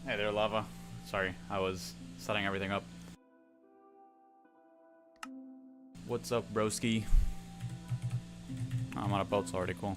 Hey there, Lava. Sorry, I was setting everything up. What's up, broski? I'm on a boat, so already cool.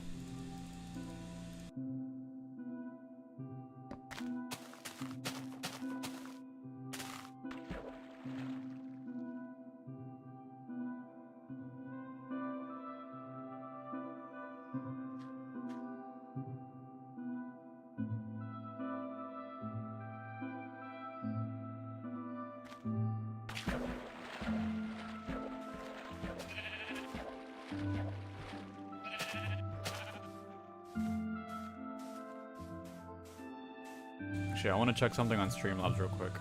Actually, I want to check something on Streamlabs real quick.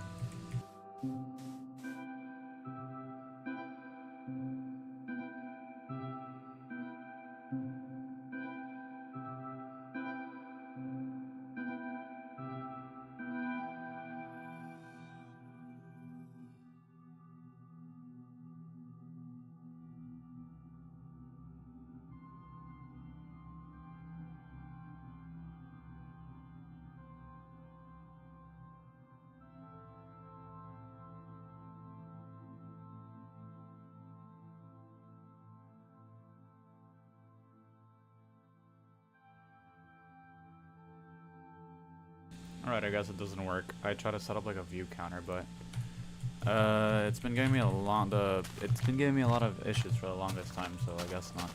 Alright, I guess it doesn't work. I try to set up like a view counter, but it's been giving me a lot of issues for the longest time, so I guess not.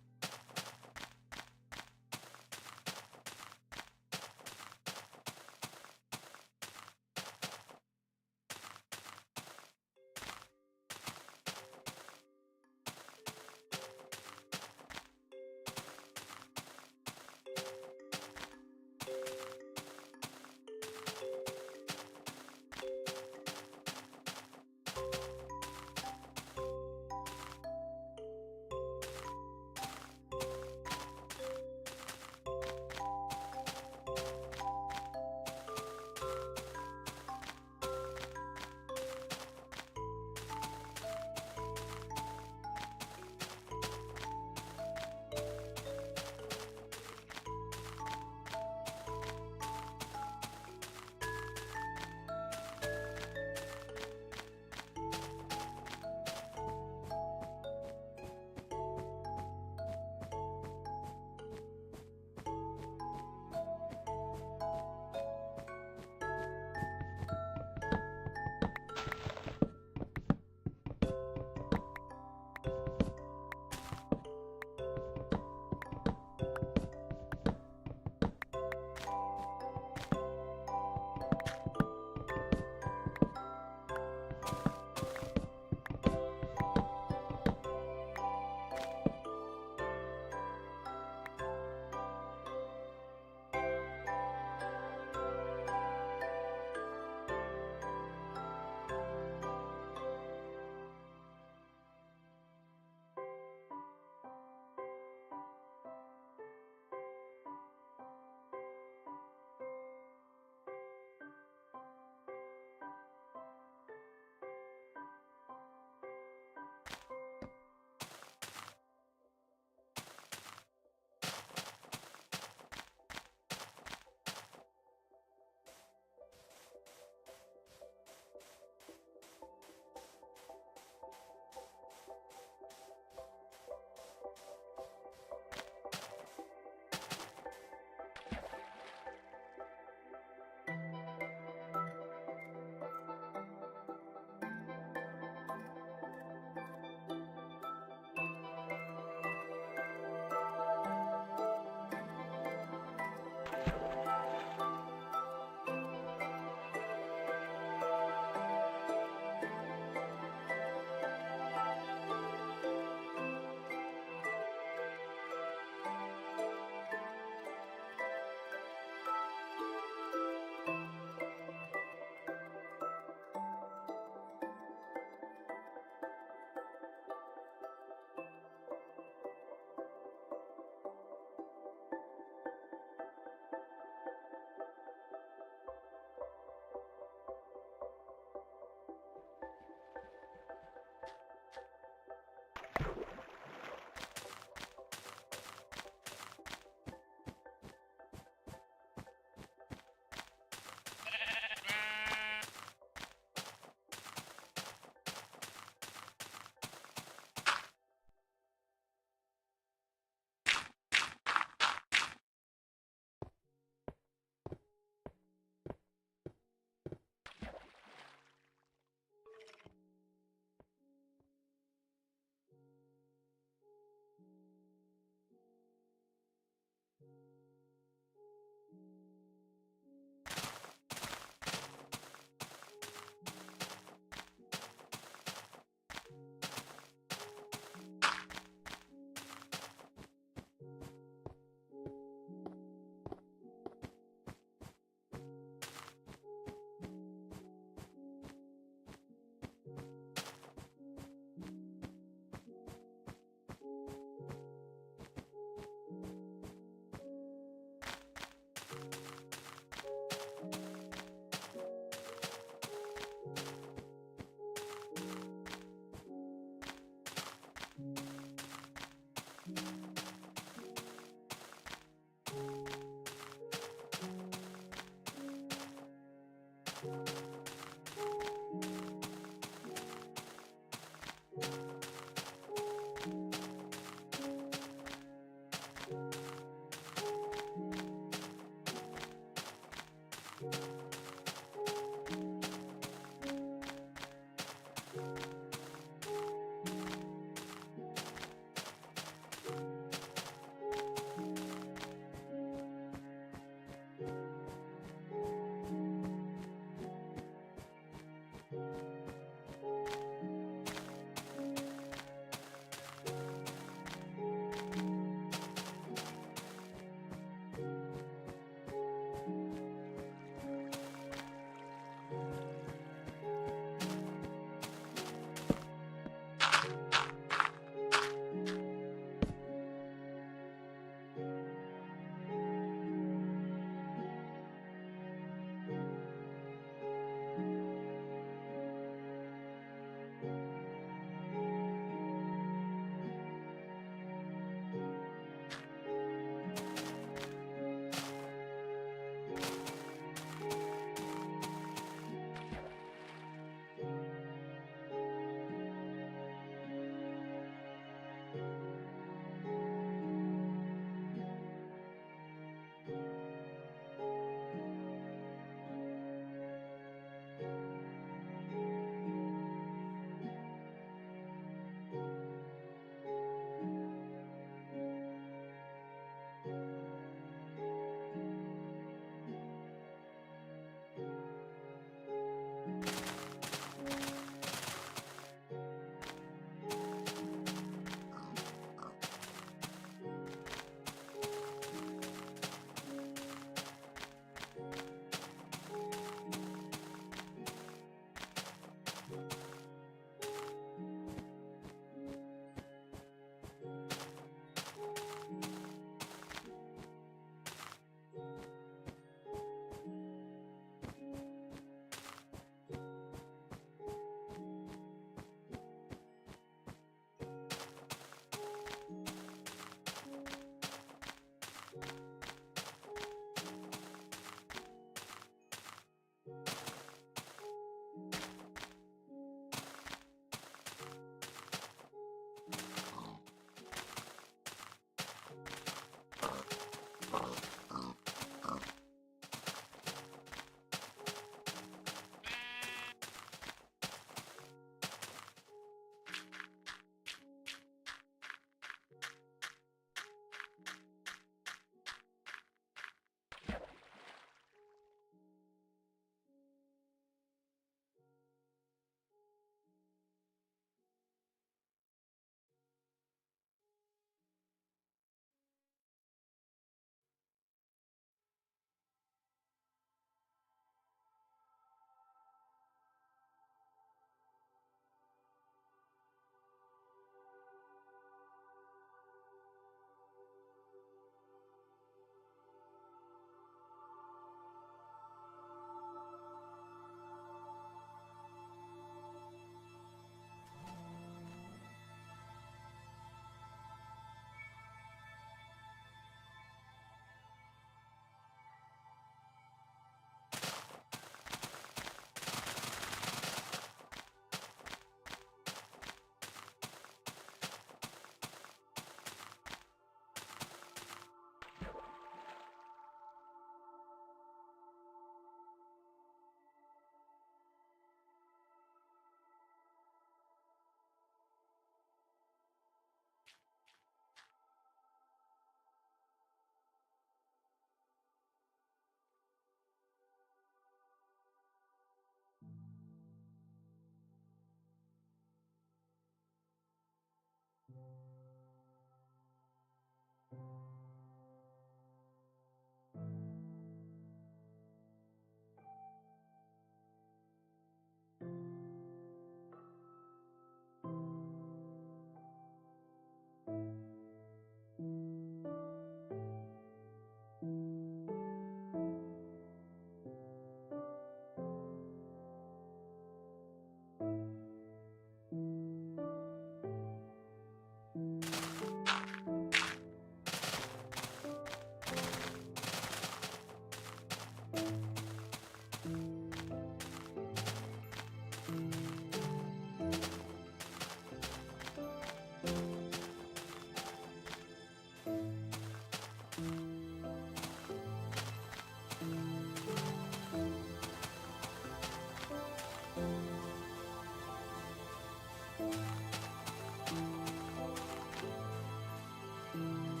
Oh,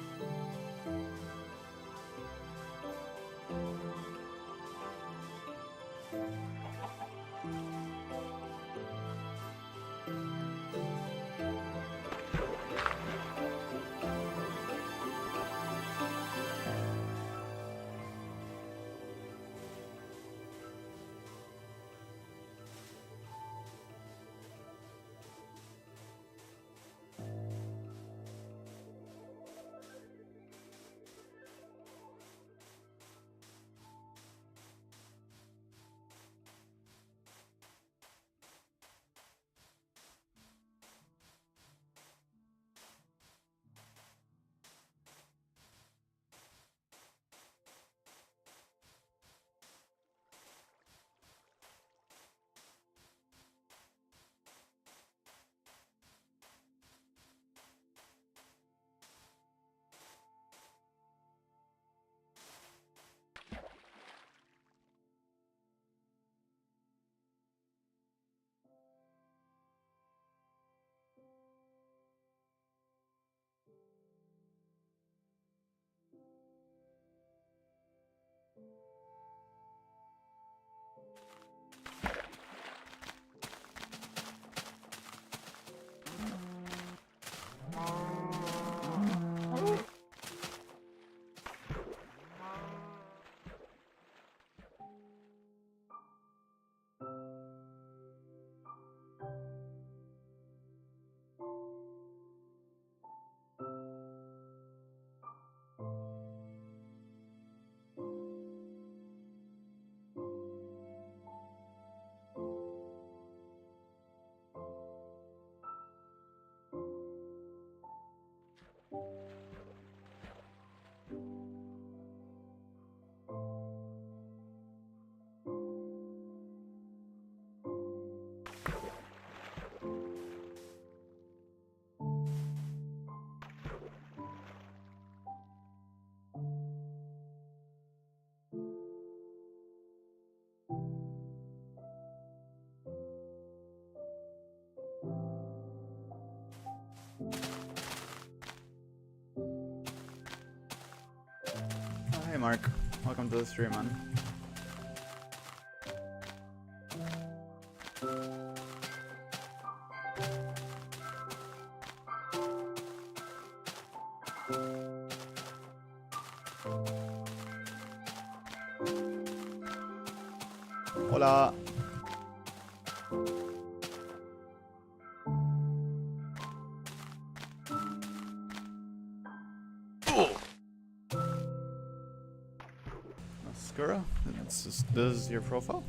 hey Mark, welcome to the stream, man. Hola. Skura, this is your profile?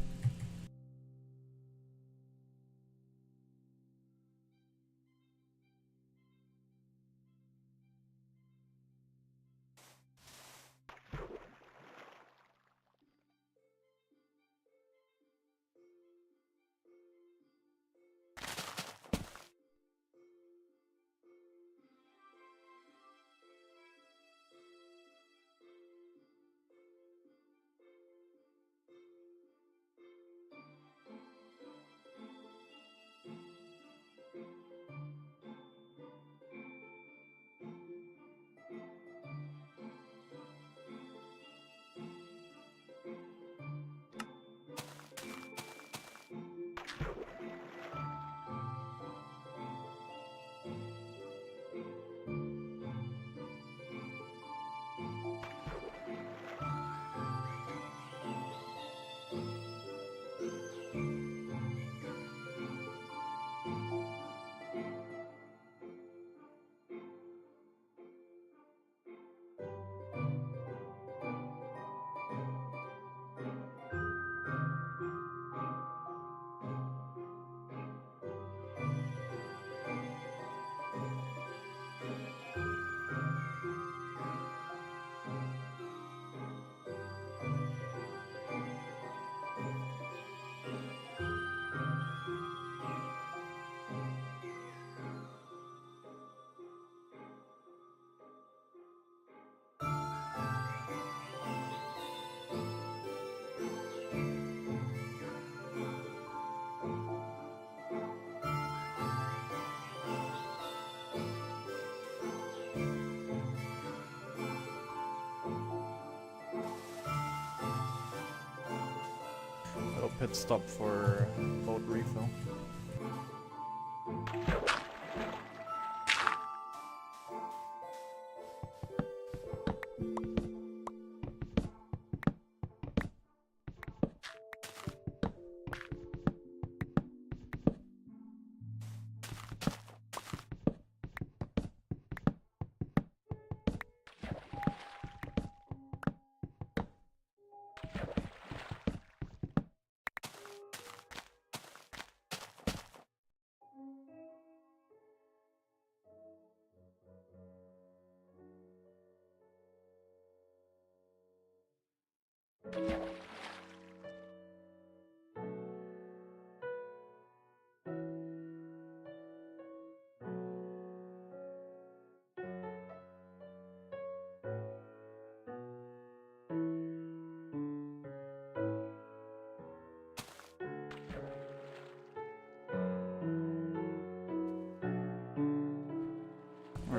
pit stop for boat refill.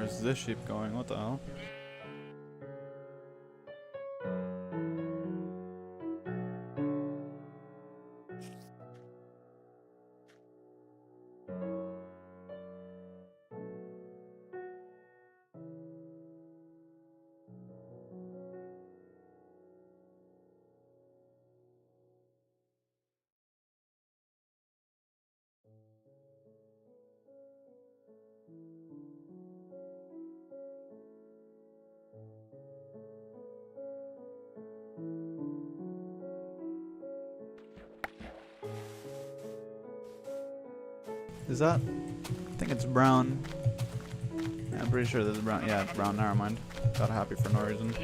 Where's this sheep going? What the hell? Is that? I think it's brown. Yeah, I'm pretty sure this is brown. Yeah, it's brown. Never mind. Got happy for no reason.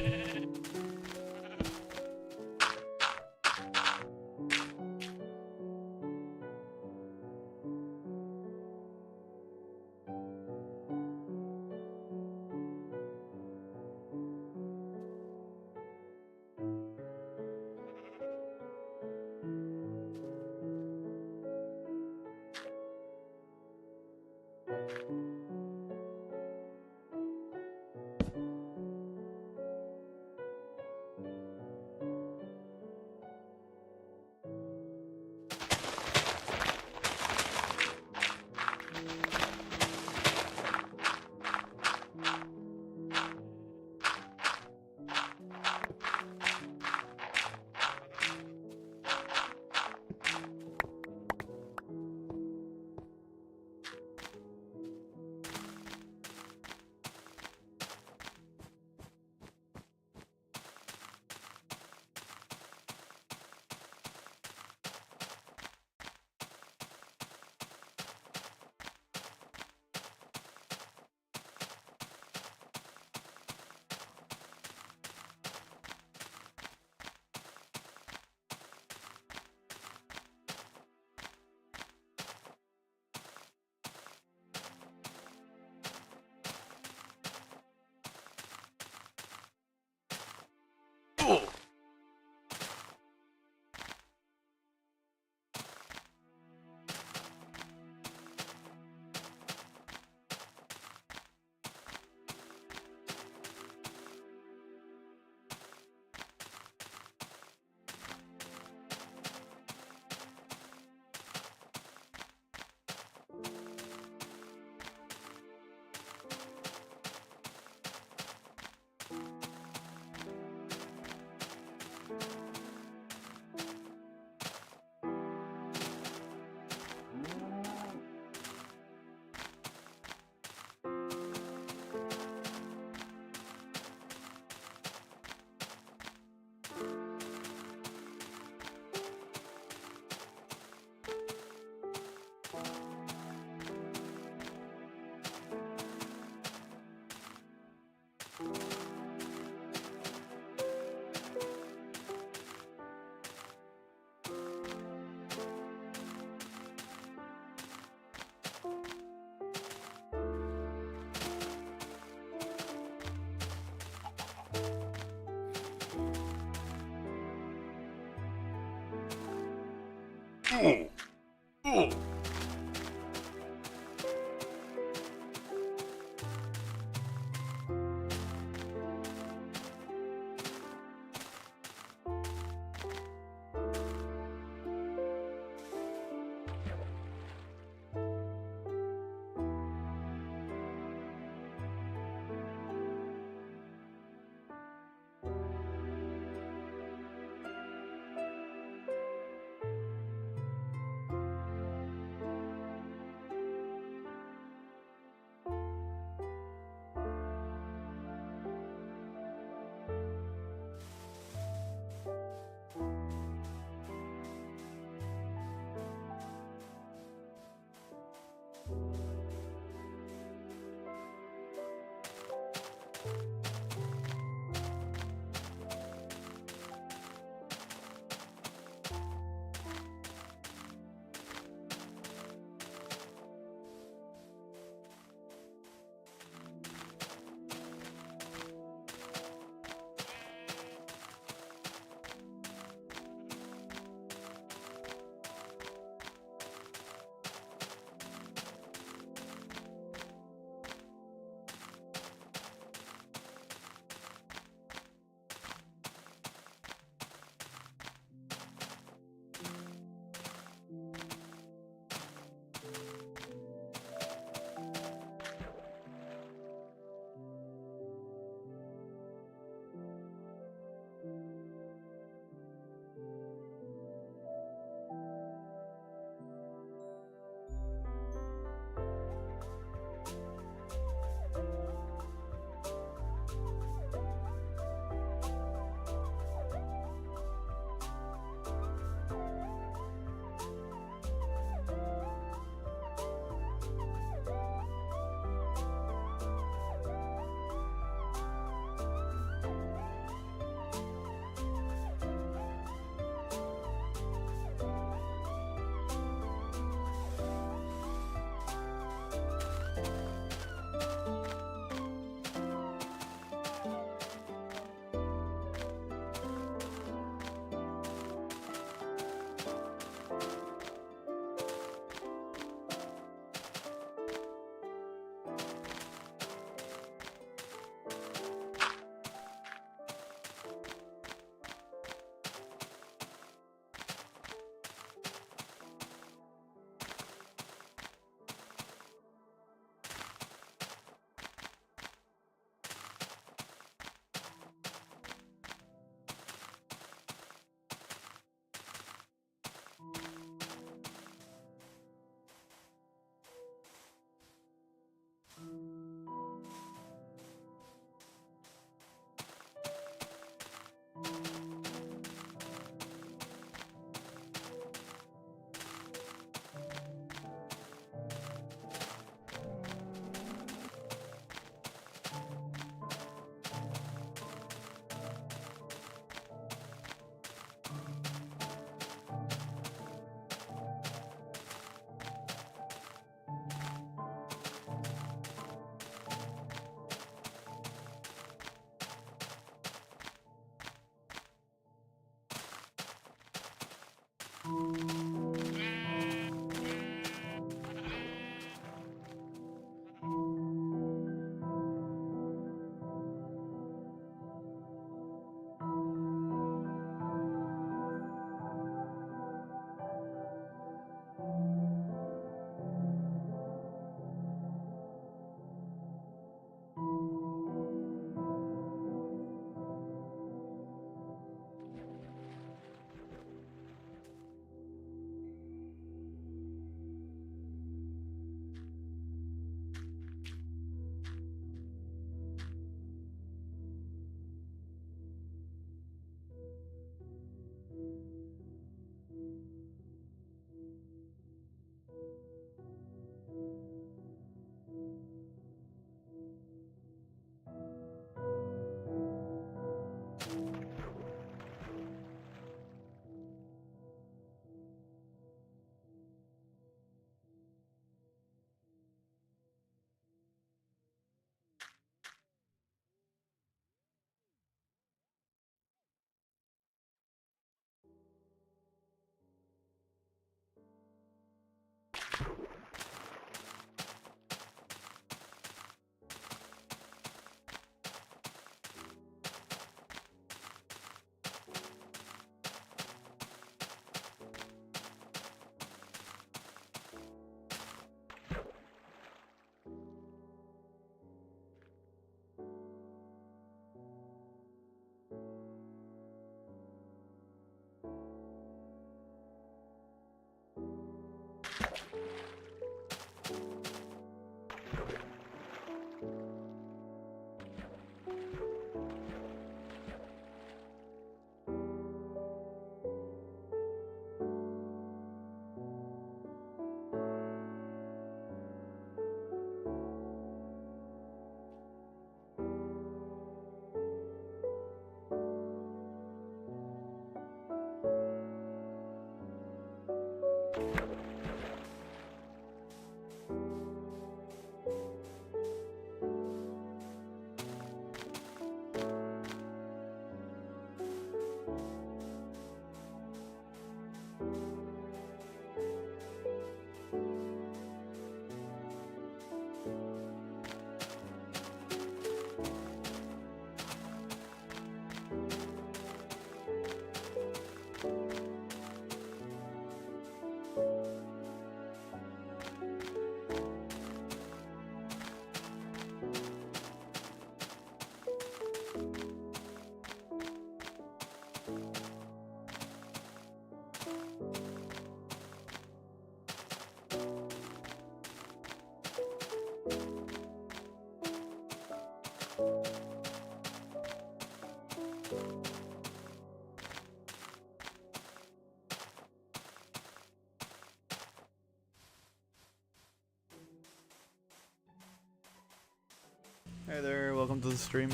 Hey there, welcome to the stream.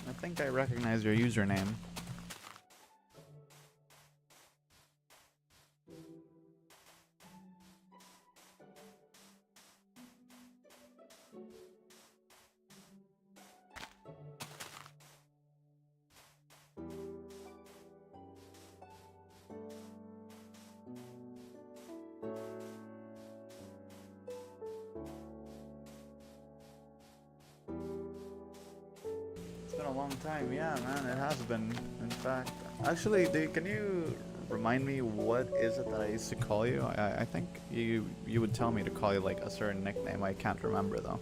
I think I recognize your username. It's been a long time, yeah man, it has been, in fact. Actually, can you remind me what is it that I used to call you? I think you would tell me to call you like a certain nickname, I can't remember though.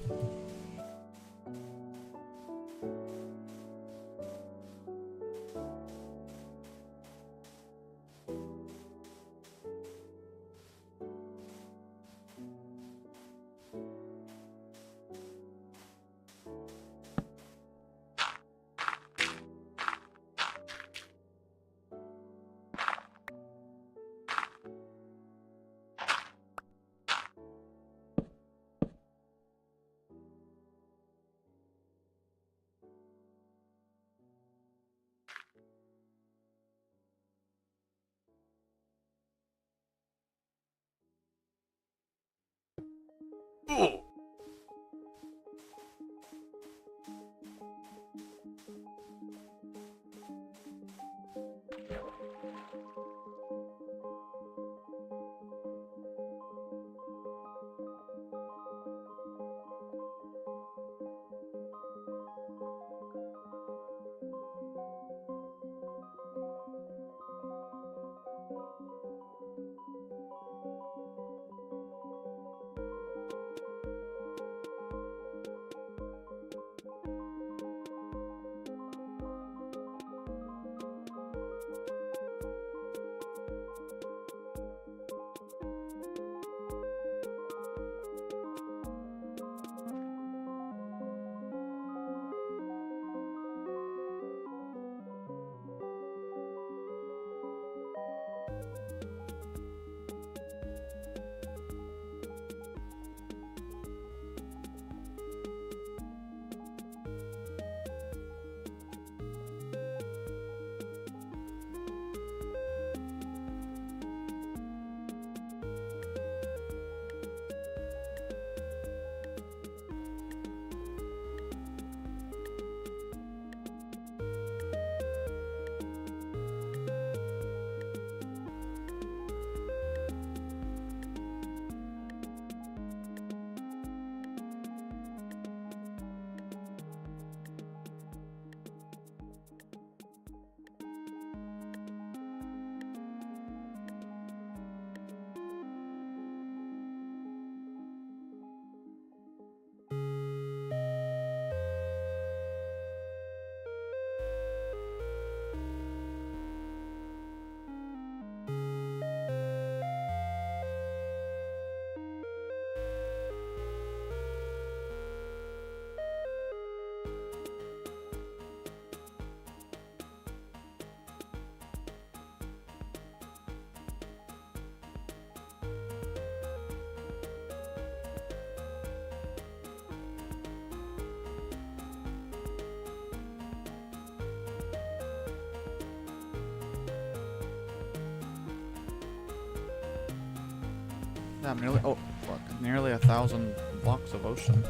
Damn, nearly. Oh, fuck. Nearly 1,000 blocks of ocean.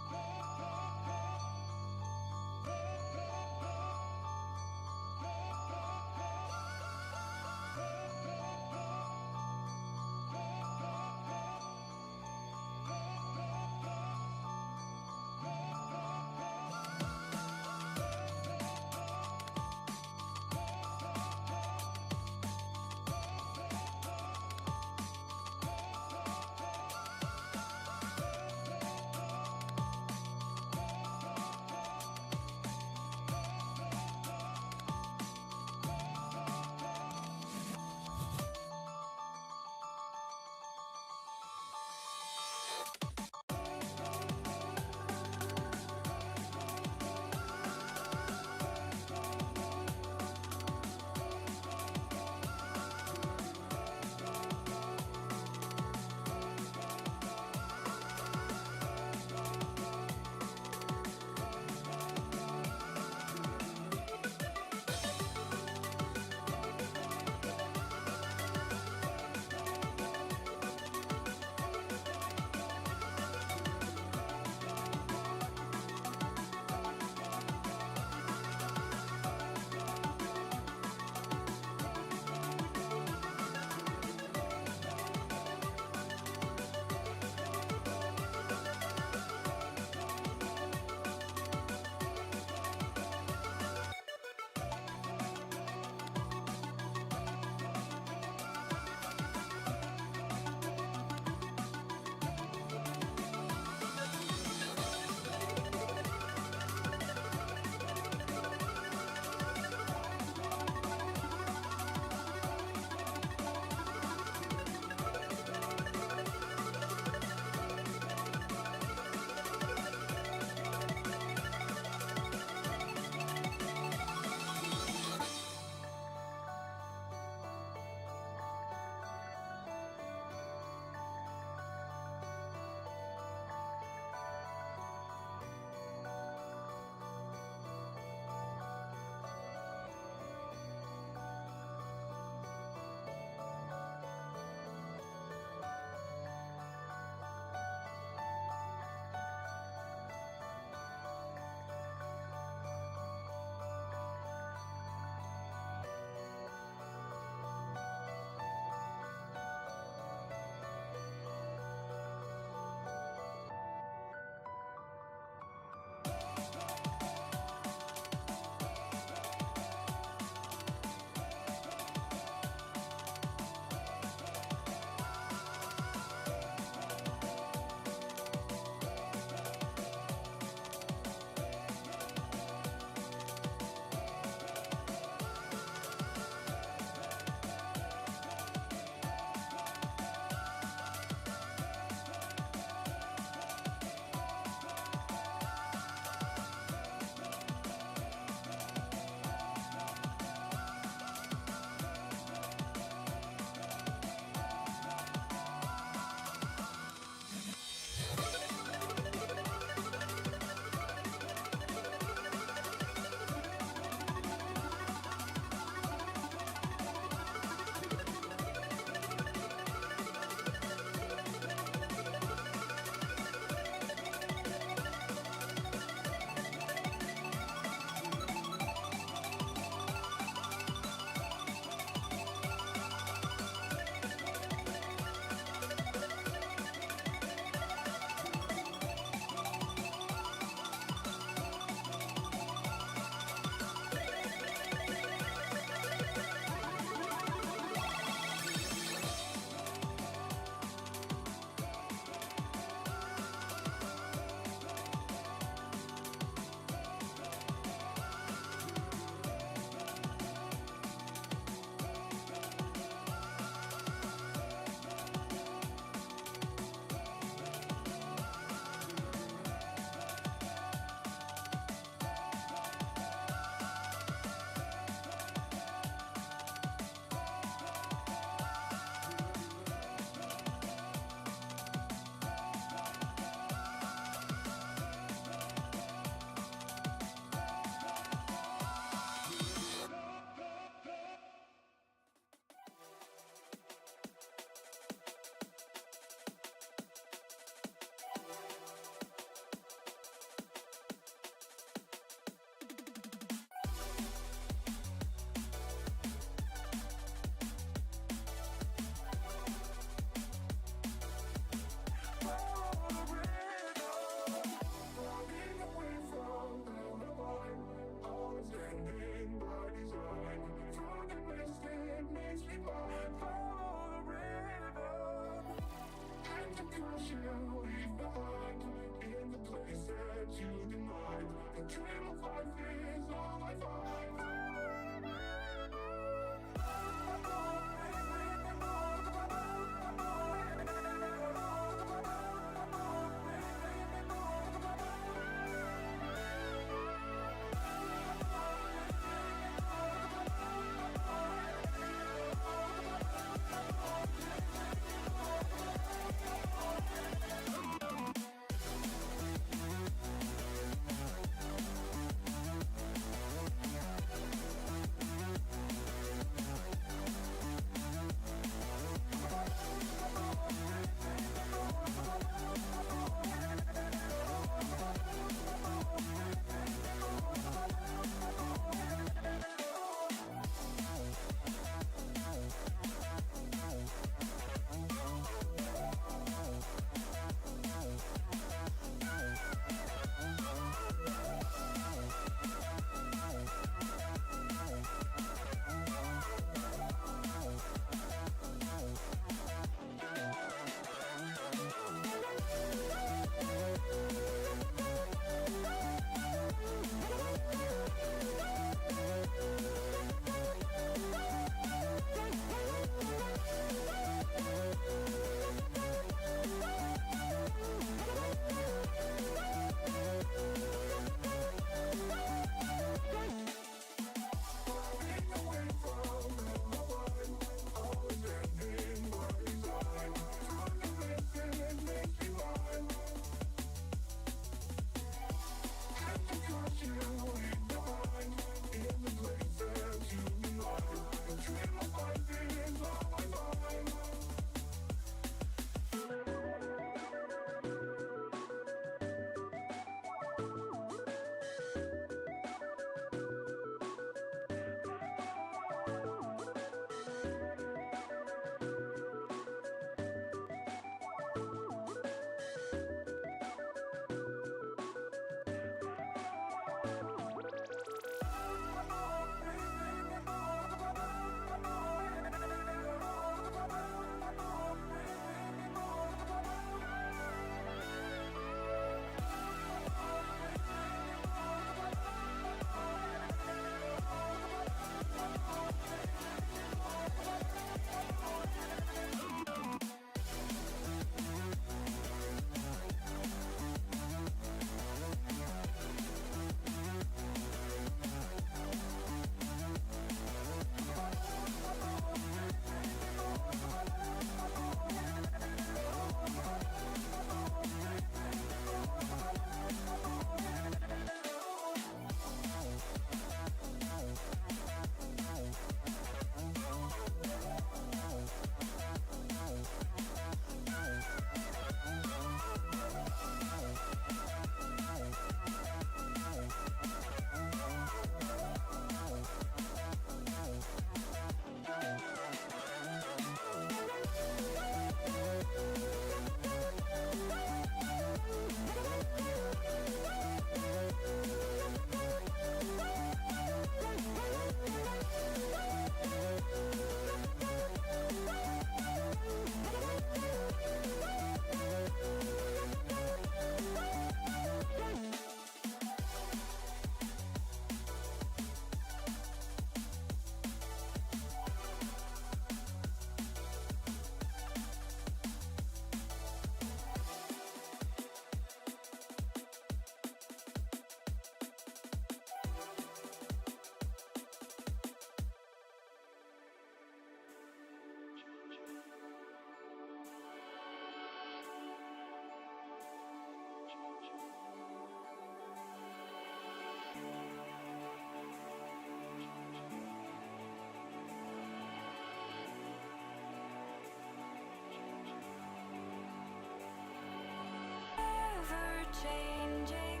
changing,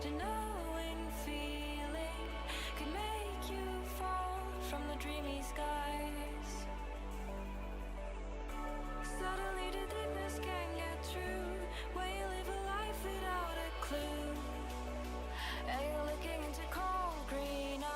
the knowing feeling could make you fall from the dreamy skies. Suddenly the deepness can get through when you live a life without a clue, and you're looking into cold green eyes.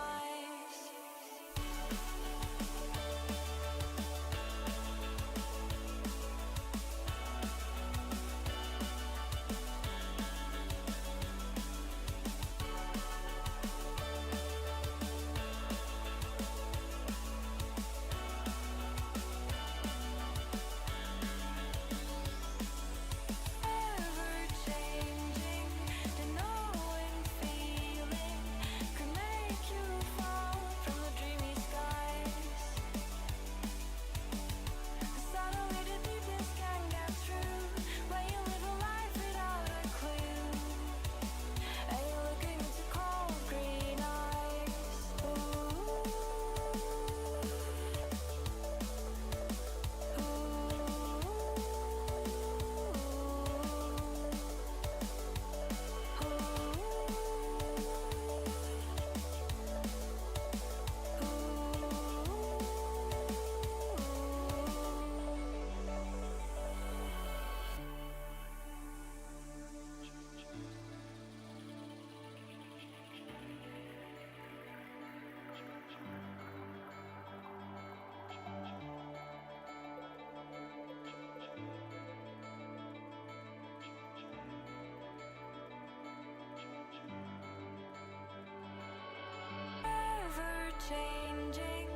Changing,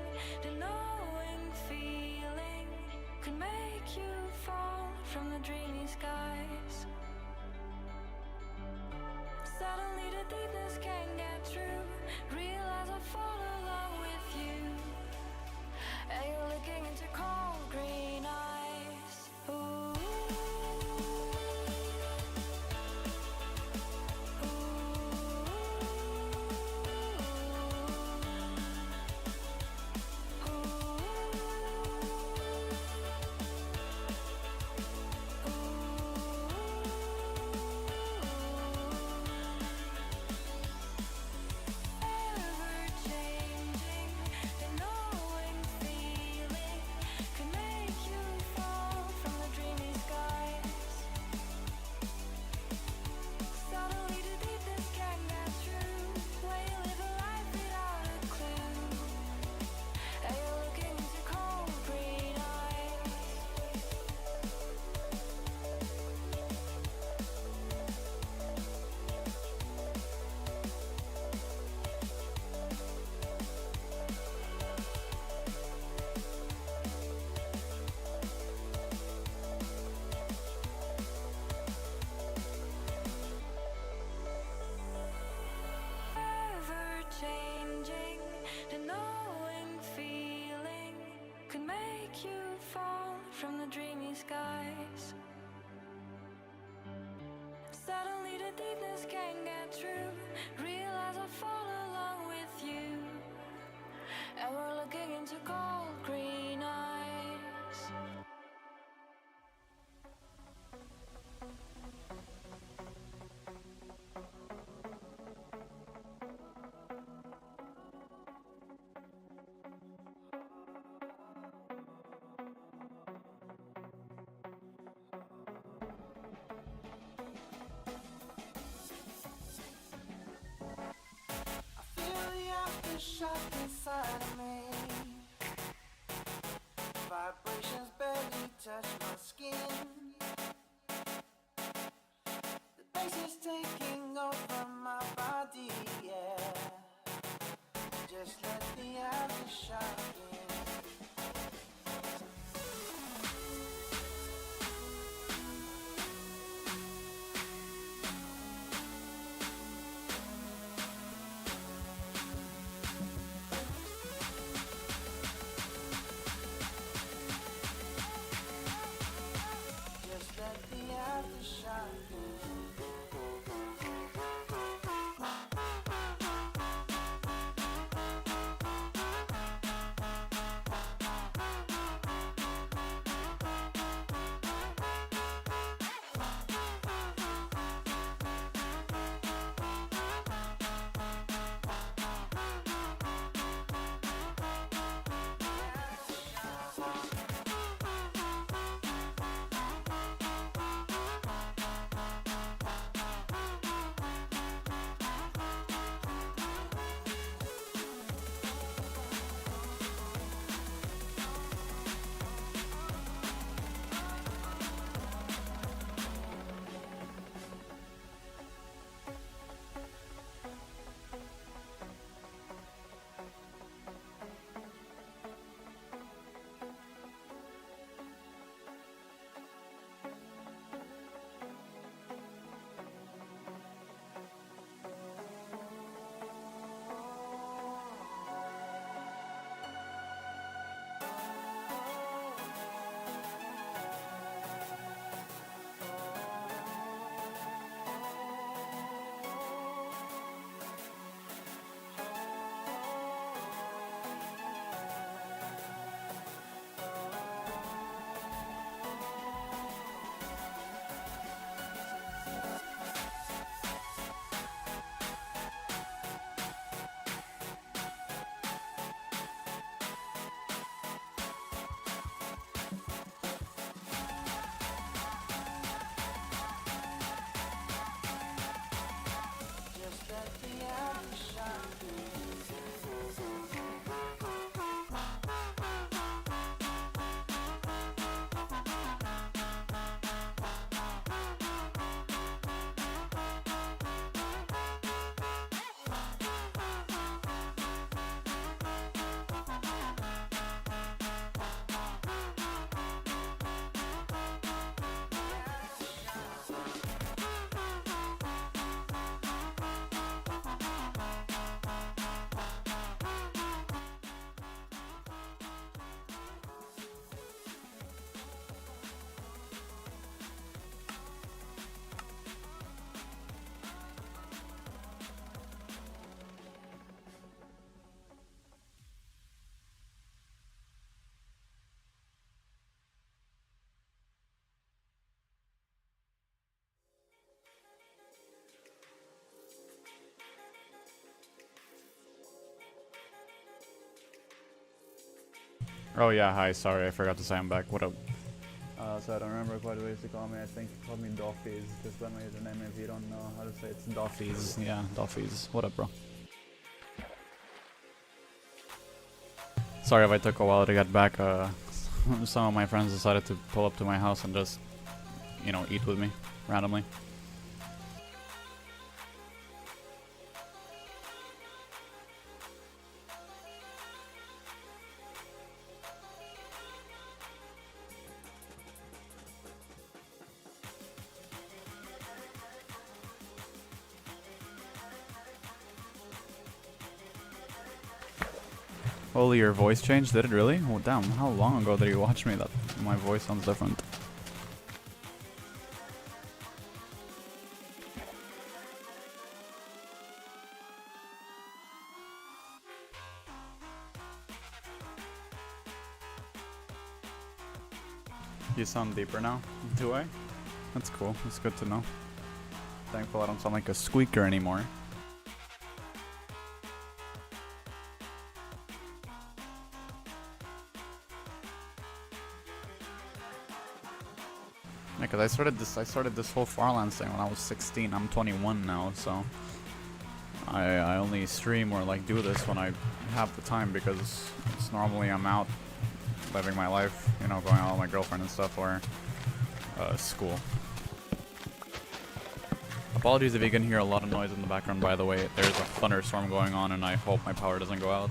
the knowing feeling could make you fall from the dreamy skies. Suddenly the deepness can get through, realize I fall along with you, and you're looking into cold green eyes. Ooh. Skies. Suddenly the deepness can get through, realize I fall along with you, and we're looking into cold green eyes. Shock inside of me. Vibrations barely touch my skin. The bass is taking over my body, yeah. Just let the aftershock in. Let the aftershock in. Oh yeah, hi, sorry, I forgot to say I'm back. What up? So I don't remember quite what he used to call me. I think he called me Dolphies. Just let my username if you don't know how to say it. It's Dolphies. Yeah, Dolphies. What up, bro? Sorry if I took a while to get back. Some of my friends decided to pull up to my house and just, you know, eat with me randomly. Holy, your voice changed? Did it really? Oh damn, how long ago did you watch me that my voice sounds different? You sound deeper now? Do I? That's cool, that's good to know. Thankful I don't sound like a squeaker anymore. Yeah, cause I started this whole Farlands thing when I was 16. I'm 21 now, so I only stream or like do this when I have the time because it's normally I'm out living my life, you know, going out with my girlfriend and stuff, or school. Apologies if you can hear a lot of noise in the background, by the way. There's a thunderstorm going on and I hope my power doesn't go out.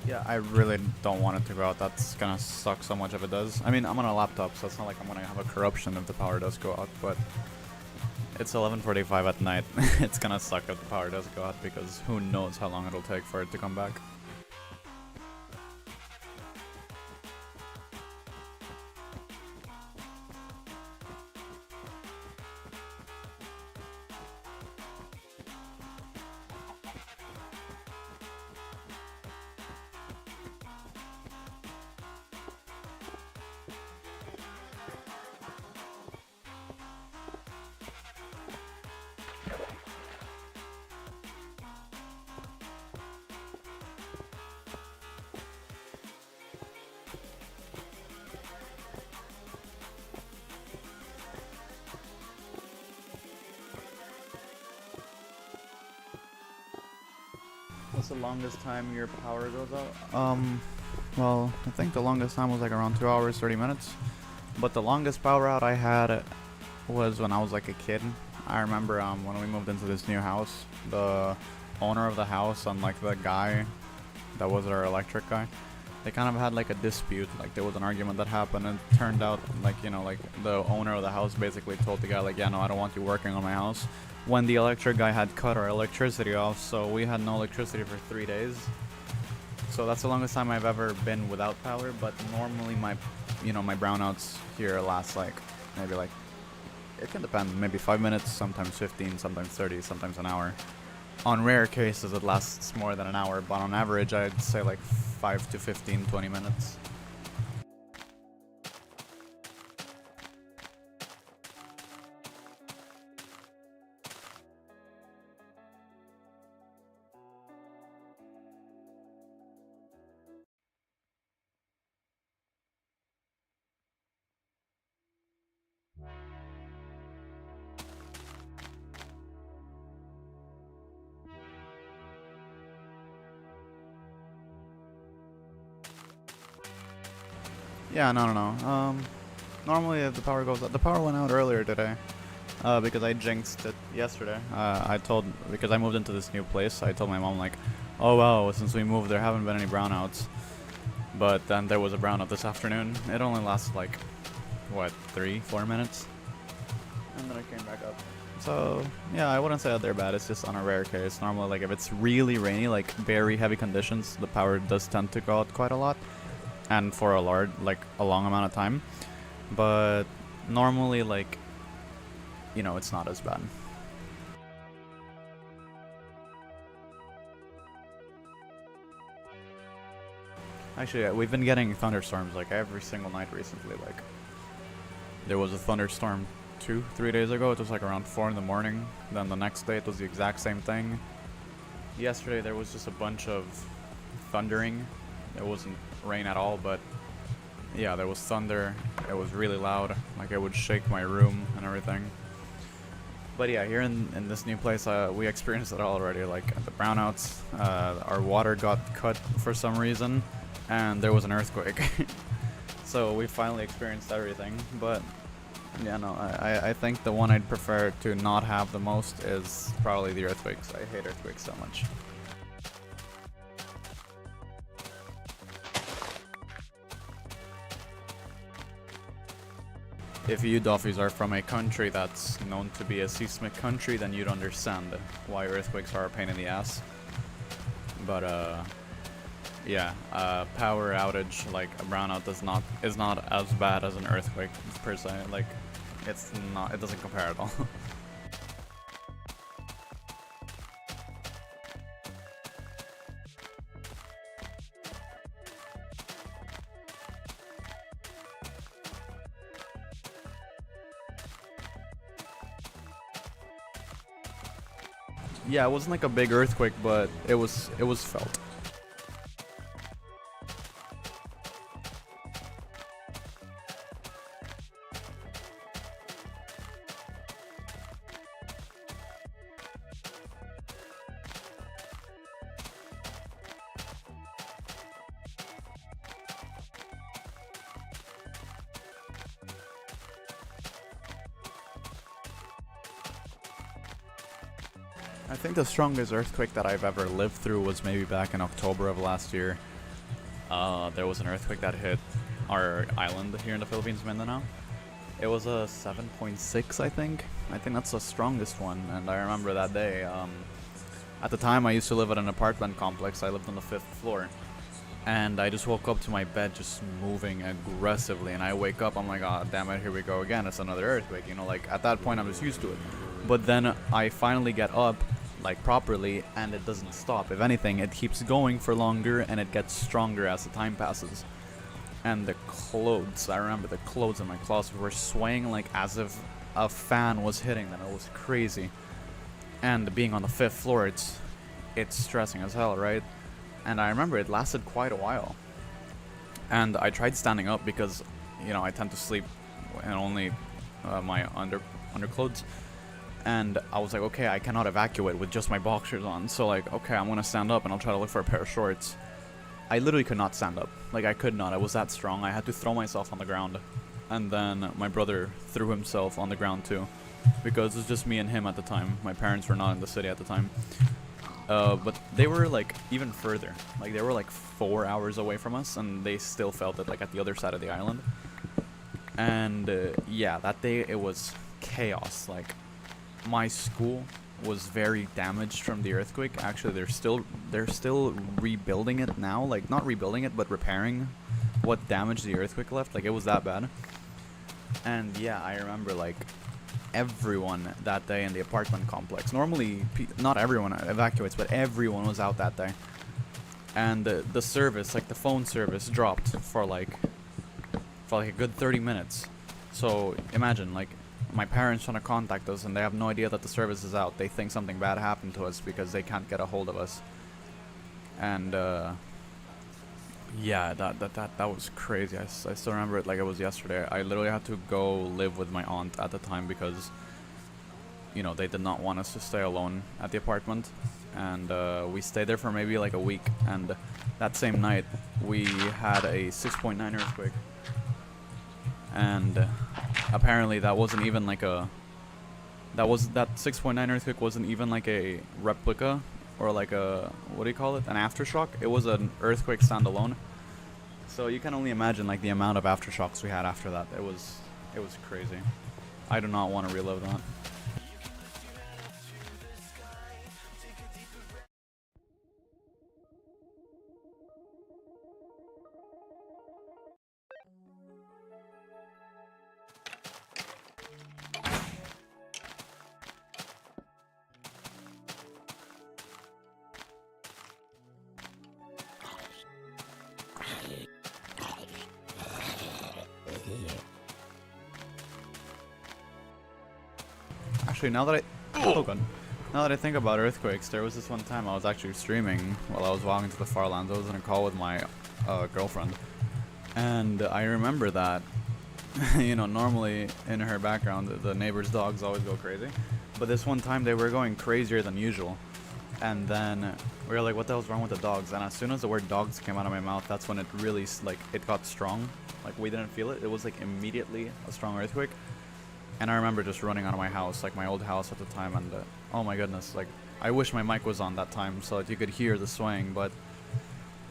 Yeah, I really don't want it to go out. That's gonna suck so much if it does. I mean, I'm on a laptop, so it's not like I'm gonna have a corruption if the power does go out, but it's 11:45 at night. It's gonna suck if the power does go out because who knows how long it'll take for it to come back. What's the longest time your power goes out? Well, I think the longest time was like around 2 hours, 30 minutes. But the longest power out I had was when I was like a kid. I remember when we moved into this new house, the owner of the house and like the guy that was our electric guy, they kind of had like a dispute. Like there was an argument that happened and it turned out like, you know, like the owner of the house basically told the guy like, yeah, no, I don't want you working on my house. When the electric guy had cut our electricity off, so we had no electricity for 3 days. So that's the longest time I've ever been without power, but normally my, you know, my brownouts here last like, maybe like, it can depend, maybe 5 minutes, sometimes 15, sometimes 30, sometimes an hour. On rare cases it lasts more than an hour, but on average I'd say like 5 to 15, 20 minutes. Yeah, no. Normally if the power goes out, the power went out earlier today. Because I jinxed it yesterday. Because I moved into this new place, I told my mom like, oh wow, since we moved there haven't been any brownouts. But then there was a brownout this afternoon. It only lasted like, what, 3-4 minutes? And then I came back up. So, yeah, I wouldn't say that they're bad, it's just on a rare case. Normally, like, if it's really rainy, like, very heavy conditions, the power does tend to go out quite a lot. And for a long amount of time. But normally, like, you know, it's not as bad. Actually, yeah, we've been getting thunderstorms, like, every single night recently, like. There was a thunderstorm 2-3 days ago. It was like around 4 in the morning. Then the next day it was the exact same thing. Yesterday there was just a bunch of thundering. It wasn't rain at all, but yeah, there was thunder. It was really loud, like it would shake my room and everything. But yeah, here in this new place, we experienced it all already. Like the brownouts, our water got cut for some reason, and there was an earthquake. So we finally experienced everything. But yeah, no, I think the one I'd prefer to not have the most is probably the earthquakes. I hate earthquakes so much. If you Doffies are from a country that's known to be a seismic country, then you'd understand why earthquakes are a pain in the ass. But yeah, power outage, like a brownout, is not as bad as an earthquake per se. Like, it doesn't compare at all. Yeah, it wasn't like a big earthquake, but it was felt. I think the strongest earthquake that I've ever lived through was maybe back in October of last year. There was an earthquake that hit our island here in the Philippines, Mindanao. It was a 7.6, I think. I think that's the strongest one, and I remember that day. At the time, I used to live at an apartment complex. I lived on the 5th floor. And I just woke up to my bed just moving aggressively, and I wake up, I'm like, oh, damn it, here we go again. It's another earthquake, you know, like, at that point, I'm just used to it. But then I finally get up, like, properly, and it doesn't stop. If anything, it keeps going for longer, and it gets stronger as the time passes. And the clothes, I remember the clothes in my closet were swaying like as if a fan was hitting them. It was crazy. And being on the 5th floor, it's stressing as hell, right? And I remember it lasted quite a while. And I tried standing up because, you know, I tend to sleep in only my underclothes. And I was like, okay, I cannot evacuate with just my boxers on. So like, okay, I'm gonna stand up and I'll try to look for a pair of shorts. I literally could not stand up. Like, I could not. I was that strong. I had to throw myself on the ground. And then my brother threw himself on the ground too. Because it was just me and him at the time. My parents were not in the city at the time. But they were like even further. Like, they were like 4 hours away from us, and they still felt it like at the other side of the island. And yeah, that day it was chaos. Like, my school was very damaged from the earthquake. Actually, they're still rebuilding it now. Like, not rebuilding it, but repairing what damage the earthquake left. Like, it was that bad. And yeah, I remember like everyone that day in the apartment complex. Normally, not everyone evacuates, but everyone was out that day. And the service, like the phone service, dropped for like a good 30 minutes. So imagine, like, my parents trying to contact us, and they have no idea that the service is out. They think something bad happened to us because they can't get a hold of us. And yeah, that was crazy. I still remember it like it was yesterday. I literally had to go live with my aunt at the time because, you know, they did not want us to stay alone at the apartment. And we stayed there for maybe like a week. And that same night, we had a 6.9 earthquake. and apparently that wasn't even like a that 6.9 earthquake wasn't even like a replica or like a, what do you call it, an aftershock. It was an earthquake standalone. So you can only imagine like the amount of aftershocks we had after that. It was crazy. I do not want to relive that. Actually, now that I think about earthquakes, there was this one time I was actually streaming while I was walking to the far lands. I was in a call with my girlfriend, and I remember that, you know, normally in her background the neighbors' dogs always go crazy, but this one time they were going crazier than usual, and then we were like, what the hell's wrong with the dogs? And as soon as the word dogs came out of my mouth, that's when it really, like, it got strong. Like, we didn't feel it. It was like immediately a strong earthquake. And I remember just running out of my house, like my old house at the time, and oh my goodness, like, I wish my mic was on that time so that you could hear the swaying, but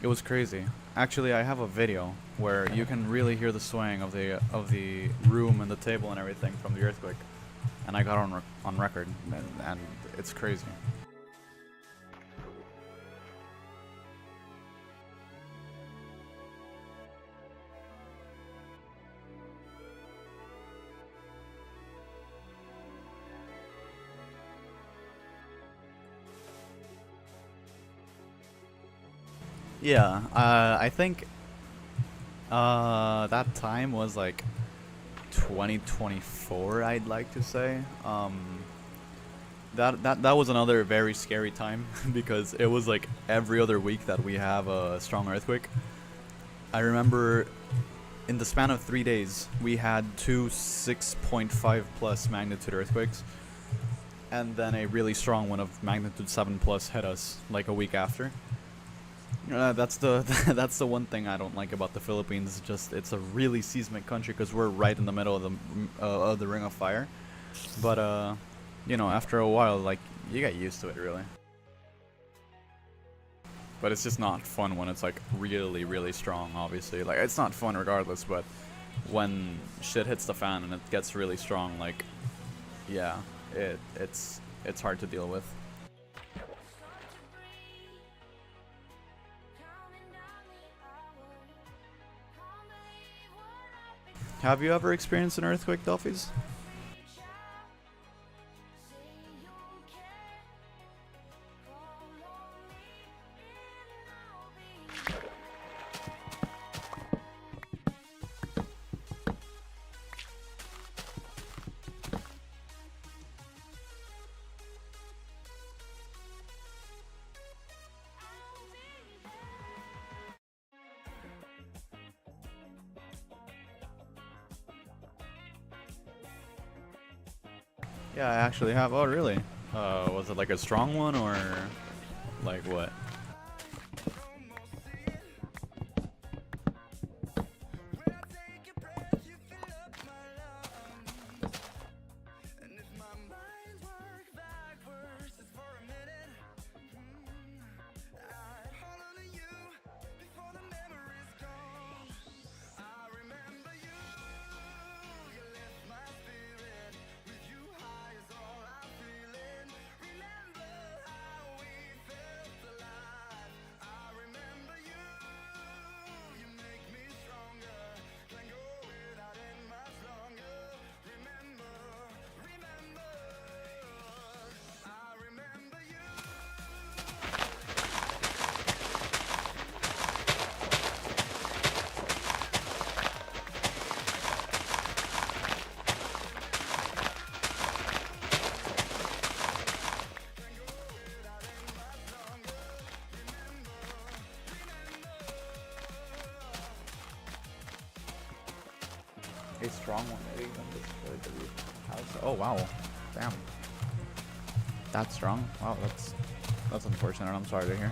it was crazy. Actually, I have a video where you can really hear the swaying of the room and the table and everything from the earthquake, and I got on record, and it's crazy. Yeah, I think that time was like 2024, I'd like to say. That was another very scary time because it was like every other week that we have a strong earthquake. I remember in the span of 3 days we had two 6.5 plus magnitude earthquakes, and then a really strong one of magnitude 7 plus hit us like a week after. That's the one thing I don't like about the Philippines. Just, it's a really seismic country because we're right in the middle of the Ring of Fire. But you know, after a while, like, you get used to it, really. But it's just not fun when it's like really, really strong. Obviously, like, it's not fun regardless. But when shit hits the fan and it gets really strong, like, yeah, it's hard to deal with. Have you ever experienced an earthquake, Delphys? Yeah, I actually have. Oh, really? Was it like a strong one or like what? A strong one, maybe even destroyed the roof of the house. Oh wow, damn. That's strong. Wow, that's unfortunate. I'm sorry to hear.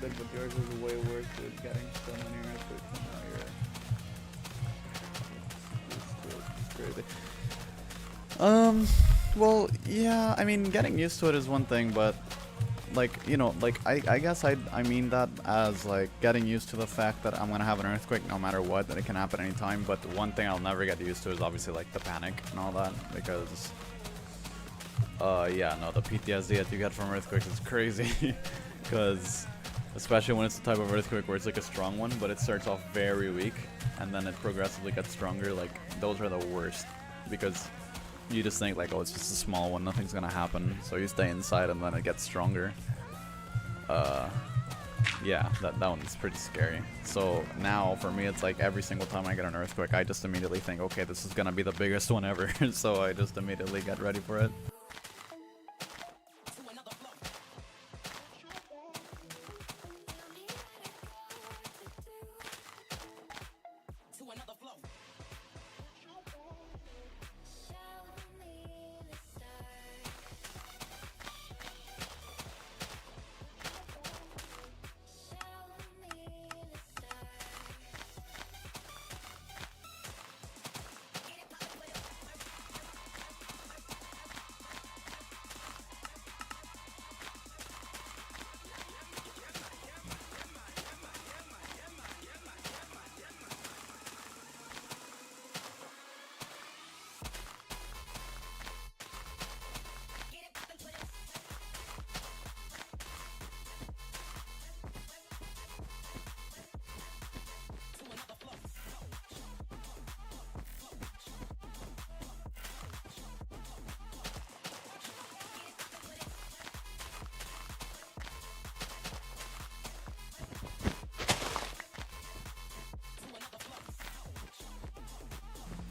bit, but yours is way worse with getting so many earthquakes. And now you're it's crazy. Well, yeah. I mean, getting used to it is one thing, but like, you know, like I guess I mean that as like getting used to the fact that I'm gonna have an earthquake no matter what, that it can happen anytime. But the one thing I'll never get used to is obviously like the panic and all that, because yeah, no, the PTSD that you get from earthquakes is crazy. Because especially when it's the type of earthquake where it's like a strong one, but it starts off very weak and then it progressively gets stronger. Like, those are the worst, because you just think like, oh, it's just a small one, nothing's gonna happen, so you stay inside and then it gets stronger. Yeah, that one's pretty scary. So now for me, it's like every single time I get an earthquake, I just immediately think, okay, this is gonna be the biggest one ever. So I just immediately get ready for it.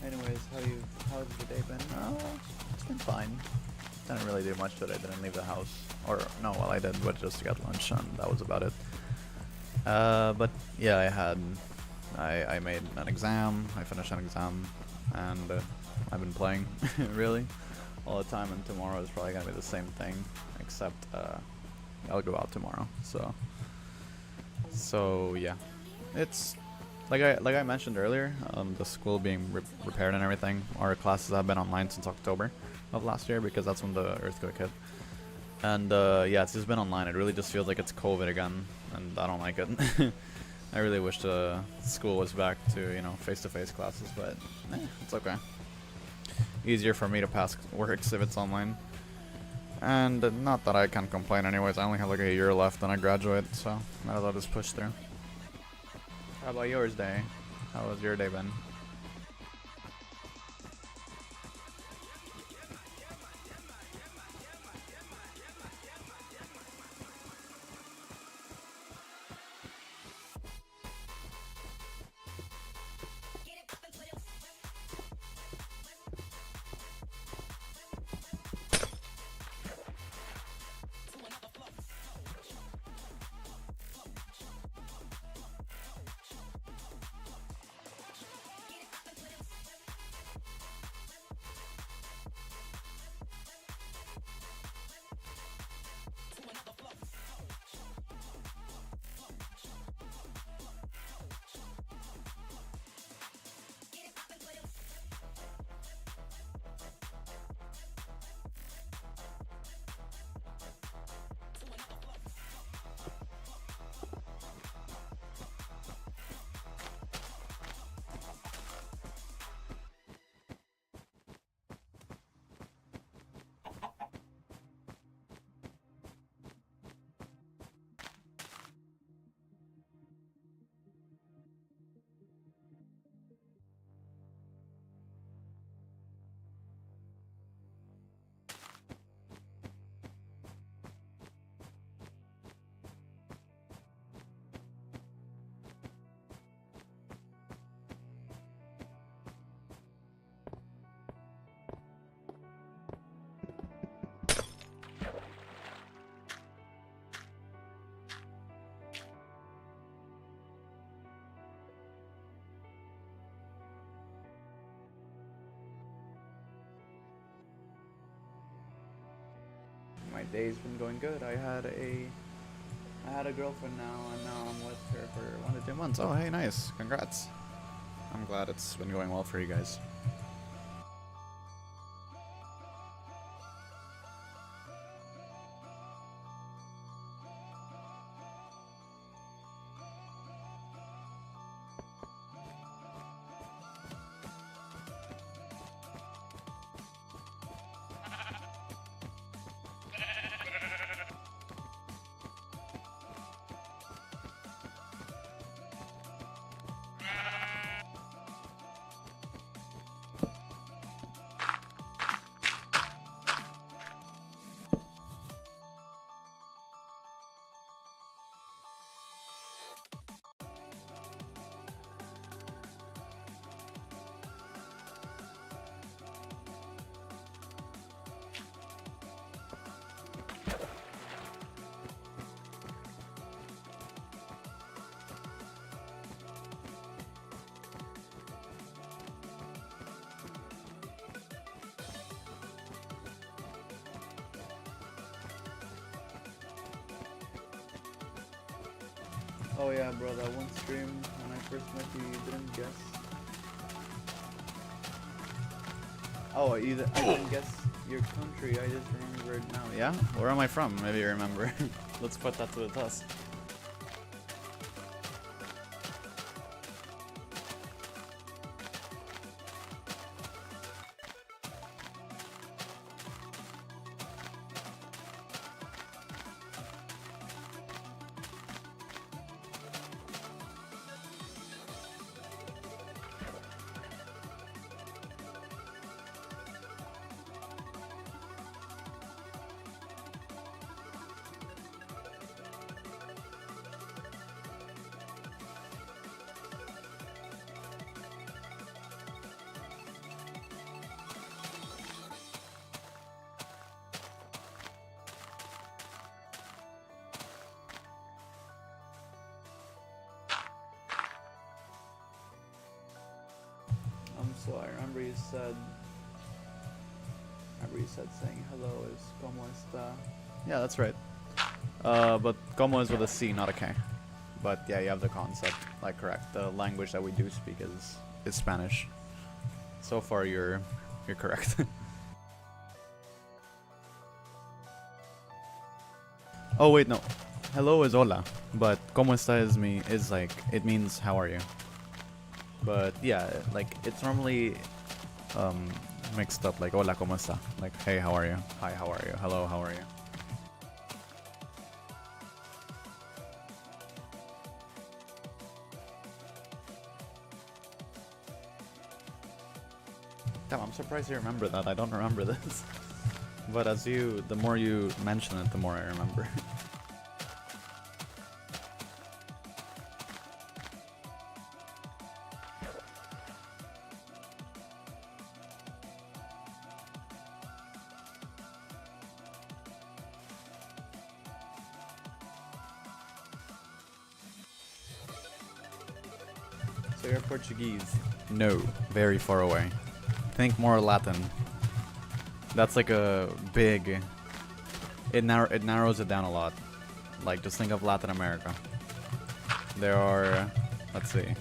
Anyways, how's your day been? Oh, it's been fine. Didn't really do much today. Didn't leave the house. Or, no, well, I did, but just to get lunch, and that was about it. But yeah, I made an exam. I finished an exam, and I've been playing, really, all the time. And tomorrow is probably gonna be the same thing, except I'll go out tomorrow. So yeah, it's like I mentioned earlier, the school being repaired and everything. Our classes have been online since October of last year, because that's when the earthquake hit. And yeah, it's just been online. It really just feels like it's COVID again, and I don't like it. I really wish the school was back to, you know, face-to-face classes, but it's okay. Easier for me to pass works if it's online. And not that I can complain anyways. I only have like a year left and I graduate, so might as well just push through. How about yours day? How was your day been? My day's been going good. I had a I had a girlfriend now, and now I'm with her for 1 to 2 months. Oh, hey, nice. Congrats. I'm glad it's been going well for you guys. Oh yeah, bro, that one stream when I first met you, you didn't guess. Oh, I didn't guess your country, I just remembered now. Yeah? Where am I from? Maybe you remember. Let's put that to the test. So I remember you said saying hello is como esta. Yeah, that's right. But como is with a C, not a K. But yeah, you have the concept, like correct. The language that we do speak is Spanish. So far you're correct. Oh wait, no. Hello is hola, but como esta is like it means how are you. But yeah, like it's normally mixed up, like hola, ¿cómo está? Like hey, how are you? Hi, how are you? Hello, how are you? Damn, I'm surprised you remember that. I don't remember this. But the more you mention it, the more I remember. So you're Portuguese? No, very far away. Think more Latin. That's like a big... It narrows it down a lot. Like, just think of Latin America. There are... Let's see.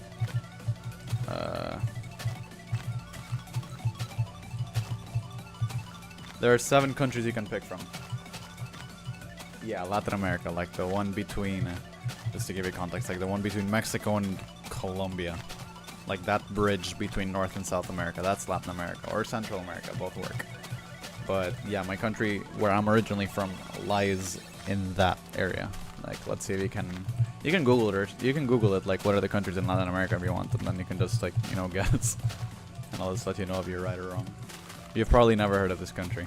There are 7 countries you can pick from. Yeah, Latin America. Like the one between... just to give you context, like the one between Mexico and Colombia. Like that bridge between North and South America. That's Latin America. Or Central America. Both work. But yeah, my country, where I'm originally from, lies in that area. Like, let's see if you can Google it, or you can Google it, like, what are the countries in Latin America if you want, and then you can just, like, you know, guess. And I'll just let you know if you're right or wrong. You've probably never heard of this country.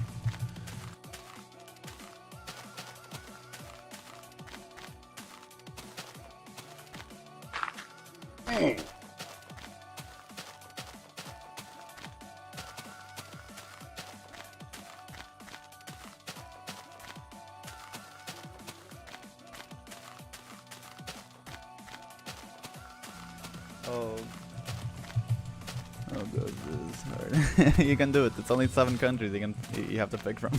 Oh god, this is hard. You can do it. It's only 7 countries you have to pick from.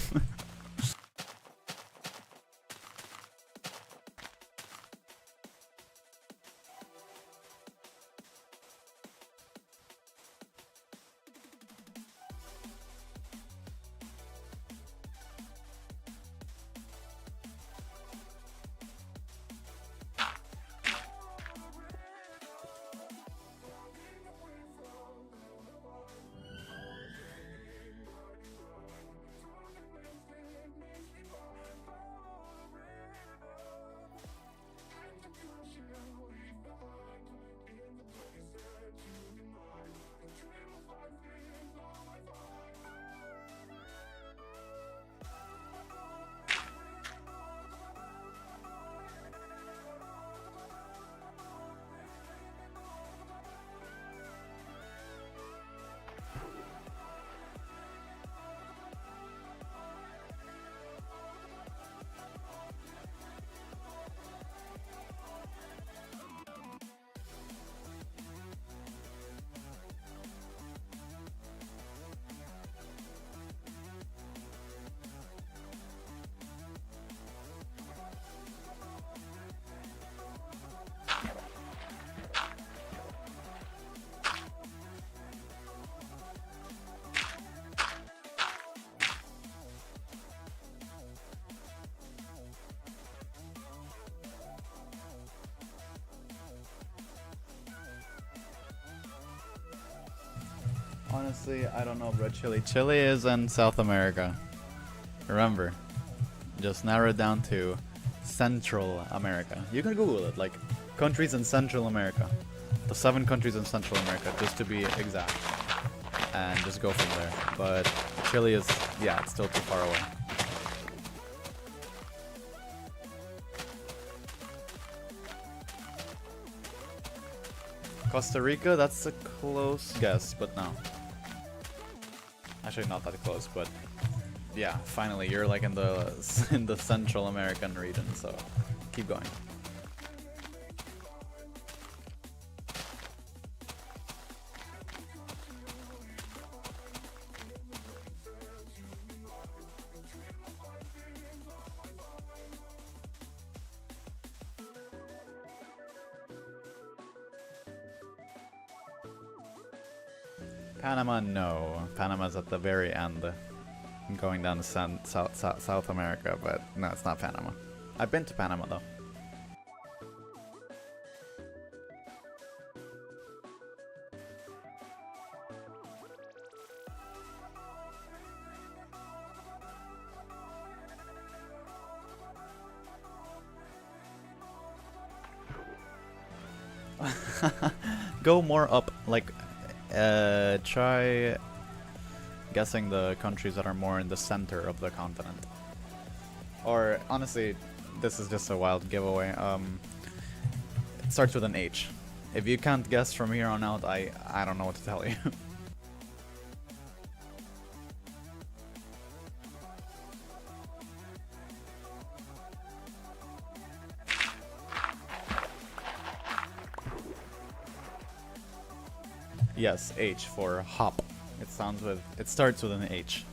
Honestly, I don't know about Chile. Chile is in South America. Remember, just narrow it down to Central America. You can Google it, like countries in Central America. The 7 countries in Central America, just to be exact. And just go from there. But Chile is, yeah, it's still too far away. Costa Rica, that's a close guess, but no. Actually, not that close, but yeah, finally, you're like in the Central American region, so keep going. Panama, no. Panama's at the very end, going down to South America, but no, it's not Panama. I've been to Panama though. Go more up, like try guessing the countries that are more in the center of the continent. Or honestly, this is just a wild giveaway. It starts with an H. If you can't guess from here on out, I don't know what to tell you. Yes, H for hop. It starts with an H.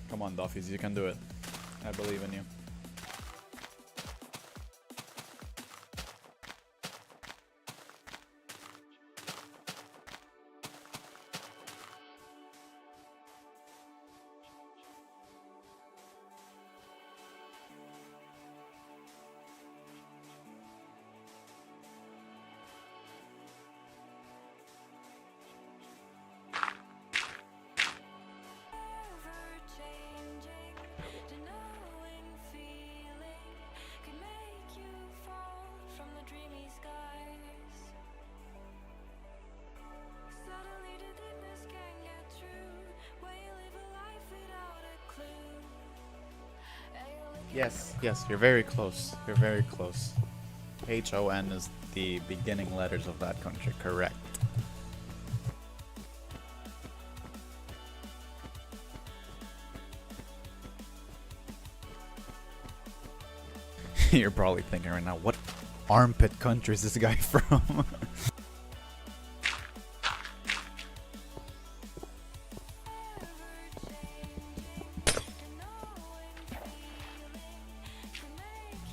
Come on, Duffies, you can do it. I believe in you. Yes, you're very close. You're very close. H-O-N is the beginning letters of that country, correct. You're probably thinking right now, what armpit country is this guy from?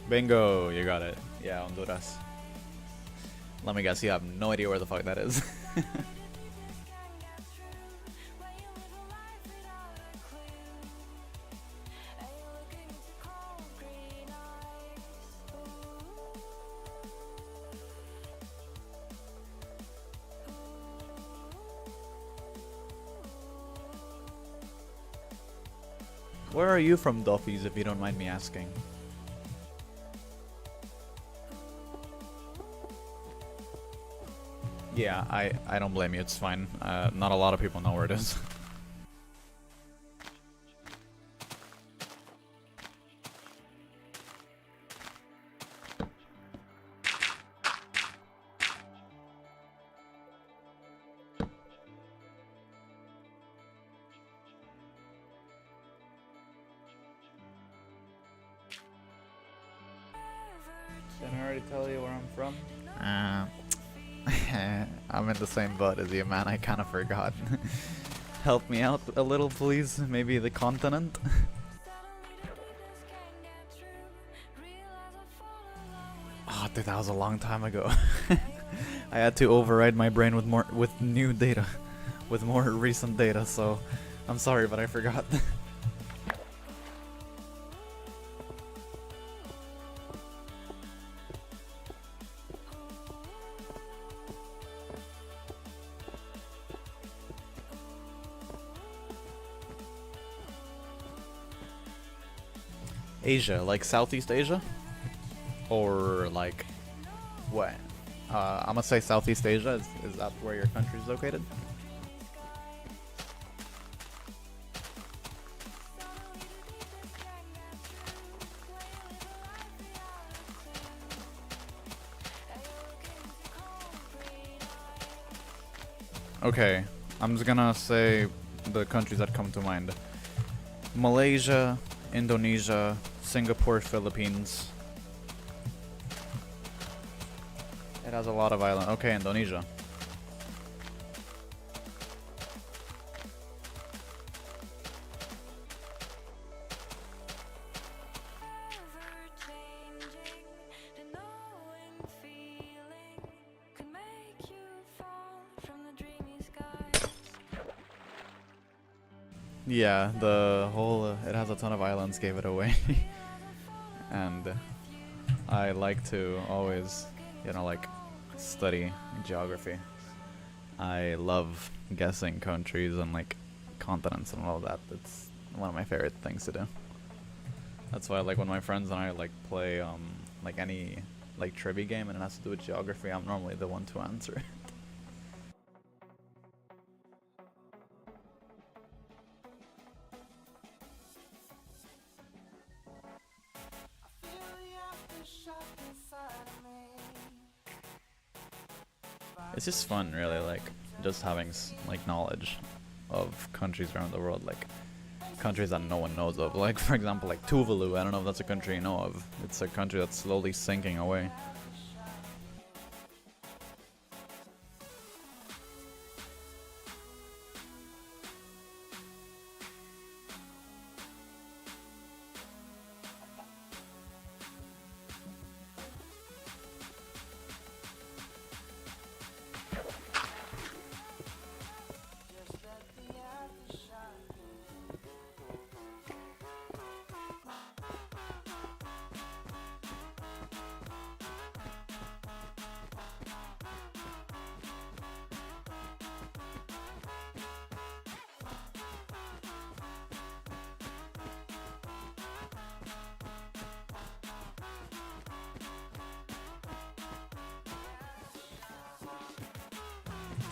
Bingo, you got it. Yeah, Honduras. Let me guess, you have no idea where the fuck that is. Where are you from, Duffies, if you don't mind me asking? Yeah, I don't blame you, it's fine. Not a lot of people know where it is. Didn't I already tell you where I'm from? I'm in the same boat as you, man. I kind of forgot. Help me out a little, please. Maybe the continent? Oh, dude, that was a long time ago. I had to override my brain with new data, with more recent data. So, I'm sorry, but I forgot. Asia, like Southeast Asia? Or like what? I'm gonna say Southeast Asia. Is that where your country is located? Okay, I'm just gonna say the countries that come to mind. Malaysia, Indonesia, Singapore, Philippines. It has a lot of islands. Okay, Indonesia. Yeah, the whole it has a ton of islands gave it away. And I like to always, you know, like study geography. I love guessing countries and like continents and all that. It's one of my favorite things to do. That's why like when my friends and I like play like any like trivia game and it has to do with geography, I'm normally the one to answer. It's just fun, really, like just having like knowledge of countries around the world, like countries that no one knows of. Like for example, like Tuvalu. I don't know if that's a country you know of. It's a country that's slowly sinking away.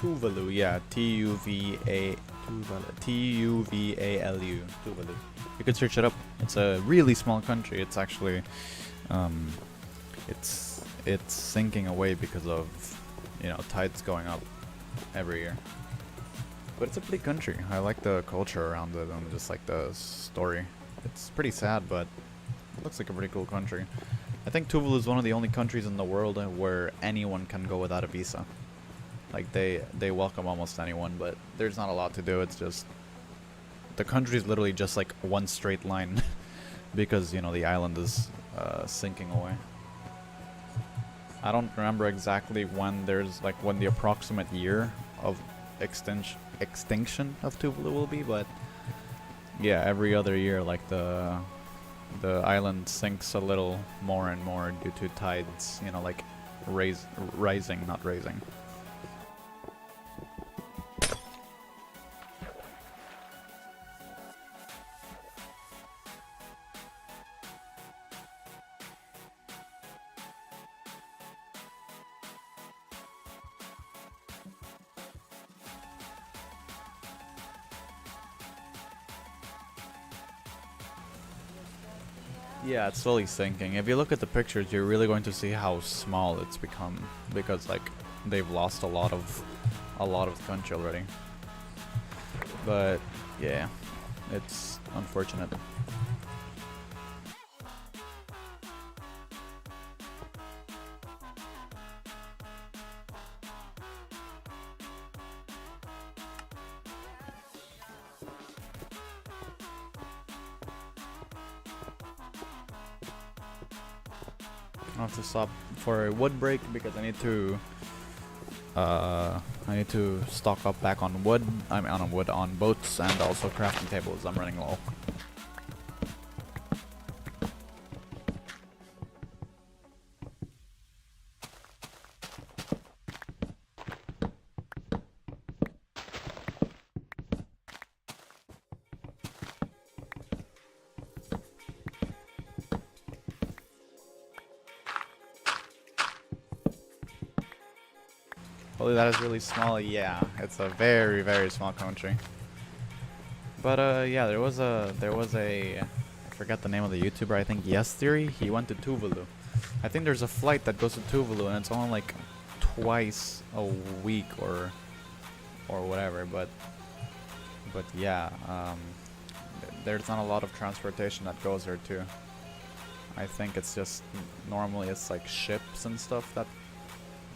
Tuvalu, yeah, Tuvalu. Tuvalu. You could search it up. It's a really small country. It's actually, it's sinking away because of, you know, tides going up every year. But it's a pretty country. I like the culture around it and just like the story. It's pretty sad, but it looks like a pretty cool country. I think Tuvalu is one of the only countries in the world where anyone can go without a visa. Like they welcome almost anyone, but there's not a lot to do. It's just the country is literally just like one straight line because, you know, the island is sinking away. I don't remember exactly when when the approximate year of extinction of Tuvalu will be, but yeah, every other year like the island sinks a little more and more due to tides, you know, like rising, not raising. Yeah, it's slowly sinking. If you look at the pictures, you're really going to see how small it's become because like they've lost a lot of the country already. But yeah, it's unfortunate. I have to stop for a wood break because I need to stock up back on wood. I mean on wood, on boats, and also crafting tables. I'm running low. Holy, that is really small. Yeah, it's a very, very small country. But yeah, there was a I forget the name of the YouTuber. I think Yes Theory. He went to Tuvalu. I think there's a flight that goes to Tuvalu, and it's only like twice a week or whatever. But yeah, there's not a lot of transportation that goes there too. I think it's just normally it's like ships and stuff that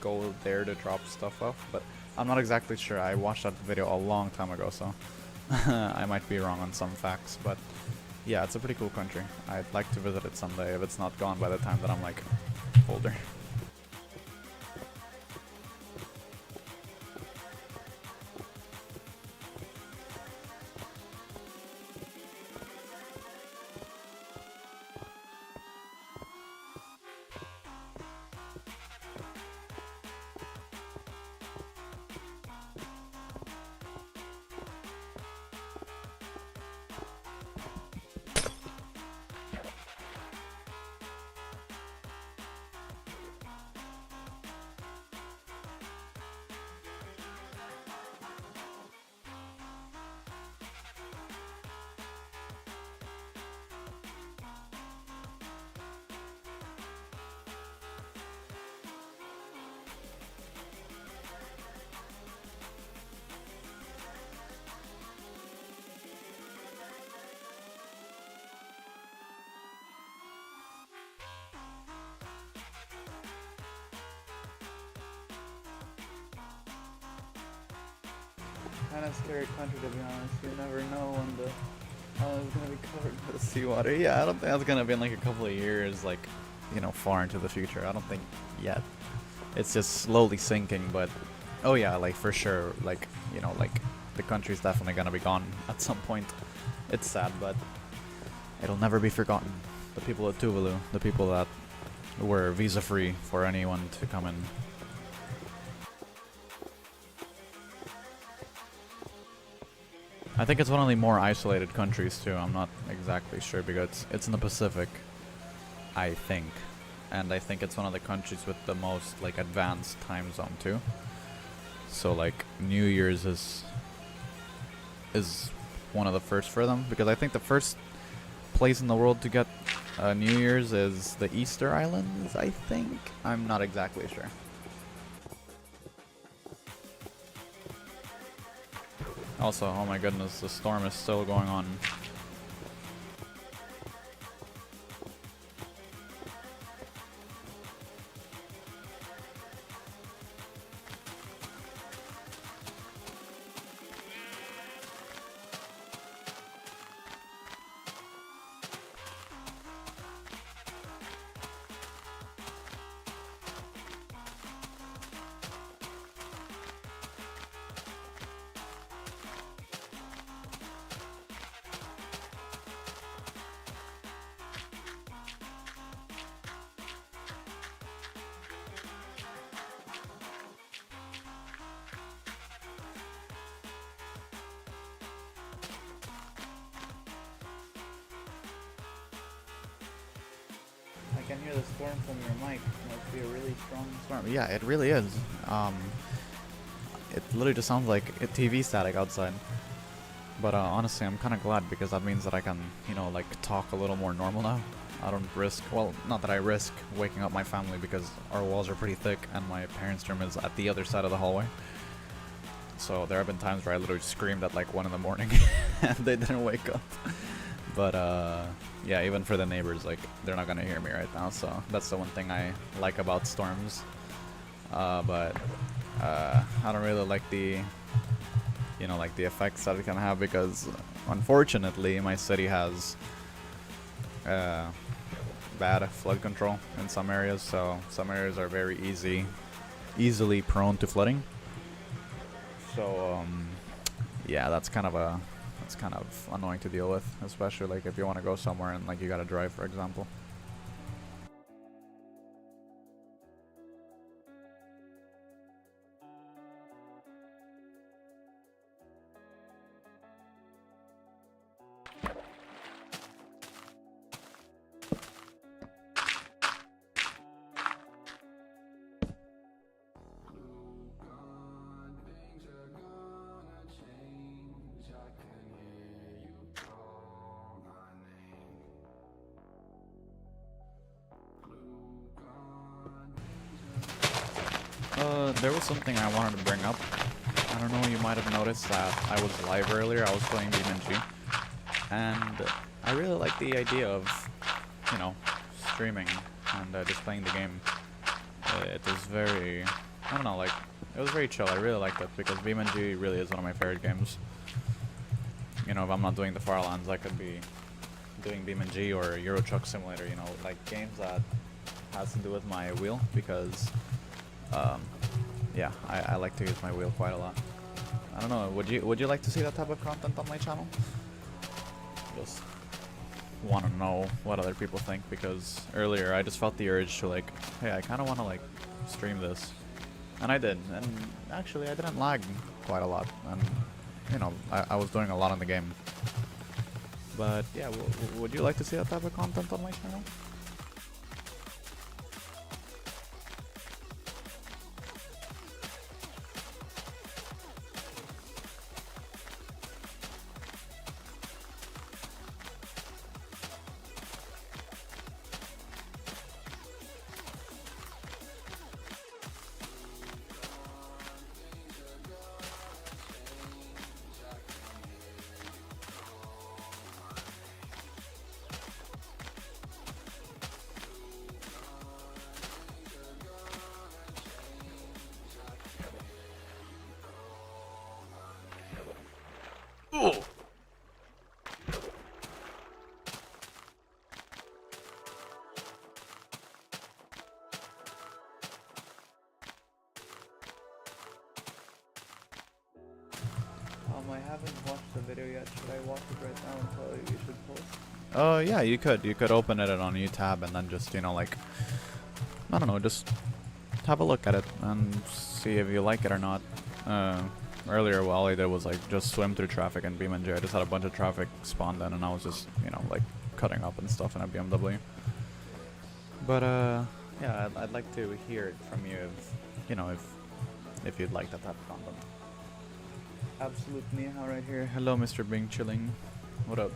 go there to drop stuff off, but I'm not exactly sure. I watched that video a long time ago, so I might be wrong on some facts, but yeah, it's a pretty cool country. I'd like to visit it someday if it's not gone by the time that I'm like older. Kind of scary country, to be honest. You never know when the island is gonna be covered by the seawater. Yeah, I don't think that's gonna be in like a couple of years, like, you know, far into the future. I don't think yet. It's just slowly sinking, but oh yeah, like for sure, like, you know, like the country's definitely gonna be gone at some point. It's sad, but it'll never be forgotten. The people of Tuvalu, the people that were visa free for anyone to come in. I think it's one of the more isolated countries too. I'm not exactly sure because it's in the Pacific, I think. And I think it's one of the countries with the most like advanced time zone too. So like New Year's is one of the first for them, because I think the first place in the world to get New Year's is the Easter Islands, I think. I'm not exactly sure. Also, oh my goodness, the storm is still going on. I can hear the storm from your mic. It must be a really strong storm. Yeah, it really is. It literally just sounds like a TV static outside. But honestly, I'm kind of glad, because that means that I can, you know, like talk a little more normal now. I don't risk, well, not that I risk waking up my family, because our walls are pretty thick and my parents' room is at the other side of the hallway. So there have been times where I literally screamed at like 1 in the morning and they didn't wake up. But yeah, even for the neighbors, like, they're not gonna hear me right now, so that's the one thing I like about storms. But I don't really like the, you know, like the effects that it can have, because unfortunately my city has bad flood control in some areas, so some areas are very easily prone to flooding. So yeah, that's kind of annoying to deal with, especially like if you want to go somewhere and like you gotta drive, for example. There was something I wanted to bring up. I don't know, you might have noticed that I was live earlier. I was playing BeamNG, and I really like the idea of, you know, streaming and just playing the game. It was very, I don't know, like, it was very chill. I really liked it because BeamNG really is one of my favorite games. You know, if I'm not doing the Farlands, I could be doing BeamNG or Euro Truck Simulator, you know, like games that has to do with my wheel, because yeah, I like to use my wheel quite a lot. I don't know, would you like to see that type of content on my channel? Just want to know what other people think, because earlier I just felt the urge to like, hey, I kind of want to like stream this, and I did, and actually I didn't lag quite a lot, and you know, I was doing a lot in the game. But yeah, would you like to see that type of content on my channel? Oh. I haven't watched the video yet. Should I watch it right now and tell you should post? Oh yeah, you could. You could open it on UTab and then just, you know, like, I don't know, just have a look at it and see if you like it or not. Earlier, all I did was like just swim through traffic in BeamNG. I just had a bunch of traffic spawned in, and I was just, you know, like cutting up and stuff in a BMW. But yeah, I'd like to hear it from you, if you know, if you'd like that type of content. Absolute Neha right here. Hello, Mr. Bing Chilling. What up?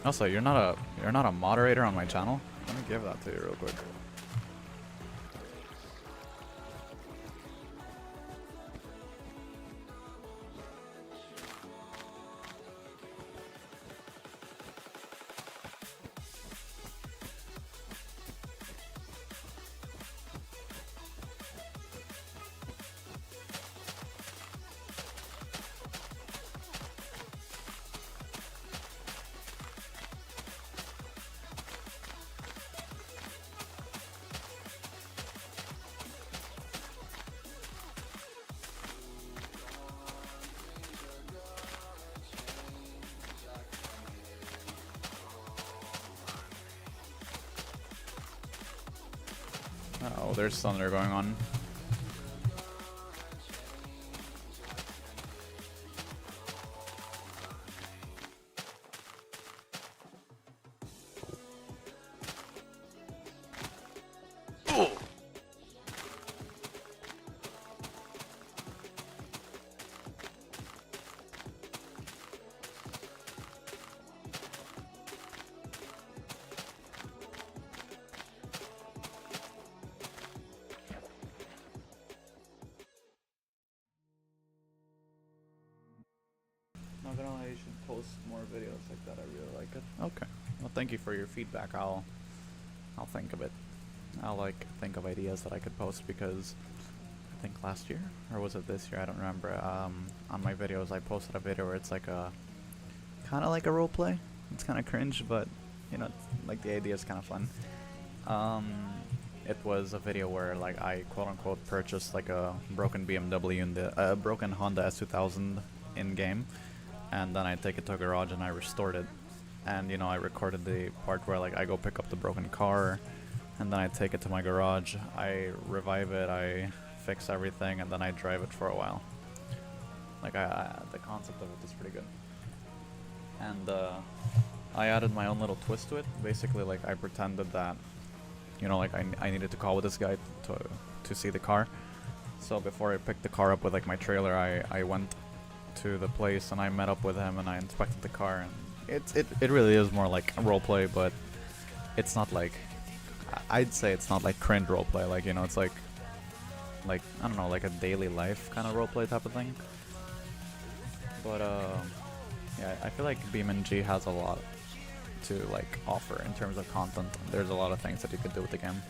Also, you're not a moderator on my channel. Let me give that to you real quick. Oh, there's thunder going on. Not gonna lie, you should post more videos like that. I really like it. Okay. Well, thank you for your feedback. I'll think of it. I'll like think of ideas that I could post, because I think last year, or was it this year? I don't remember. On my videos, I posted a video where it's like a kind of like a roleplay. It's kind of cringe, but you know, like the idea is kind of fun. It was a video where like I quote unquote purchased like a broken BMW and the broken Honda S2000 in game, and then I take it to a garage and I restored it. And you know, I recorded the part where like I go pick up the broken car, and then I take it to my garage, I revive it, I fix everything, and then I drive it for a while. Like the concept of it is pretty good. And I added my own little twist to it. Basically, like I pretended that, you know, like I needed to call with this guy to see the car. So before I picked the car up with like my trailer, I went to the place and I met up with him and I inspected the car, and it really is more like a roleplay, but it's not like, I'd say it's not like cringe roleplay, like, you know, it's like I don't know, like a daily life kind of roleplay type of thing. But yeah, I feel like BeamNG has a lot to like offer in terms of content. There's a lot of things that you could do with the game.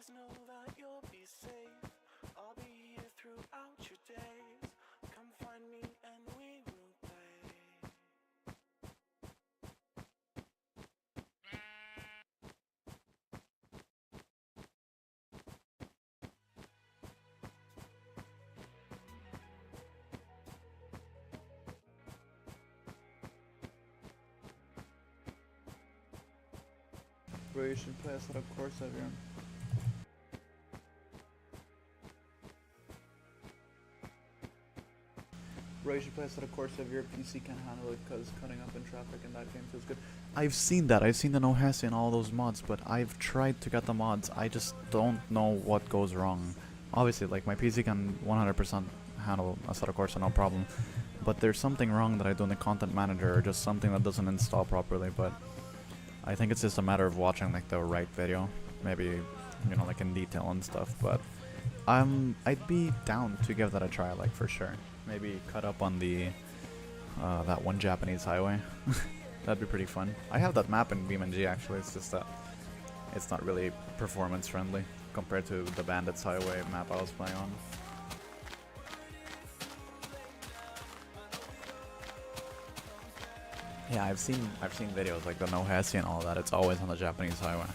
Know that you'll be safe. I'll be here throughout your days. Come find me and we will play. Bro, you should play a set of course of your own. Bro, you should play a set of course if your PC can't handle it, because cutting up in traffic in that game feels good. I've seen that. I've seen the no hassle and all those mods, but I've tried to get the mods. I just don't know what goes wrong. Obviously, like, my PC can 100% handle a set of course, no problem. But there's something wrong that I do in the content manager, or just something that doesn't install properly. But I think it's just a matter of watching like the right video, maybe, you know, like in detail and stuff. But I'd be down to give that a try, like, for sure. Maybe cut up on the that one Japanese highway. That'd be pretty fun. I have that map in BeamNG actually, it's just that it's not really performance friendly compared to the Bandits Highway map I was playing on. Yeah, I've seen videos like the No Hesi and all that. It's always on the Japanese highway.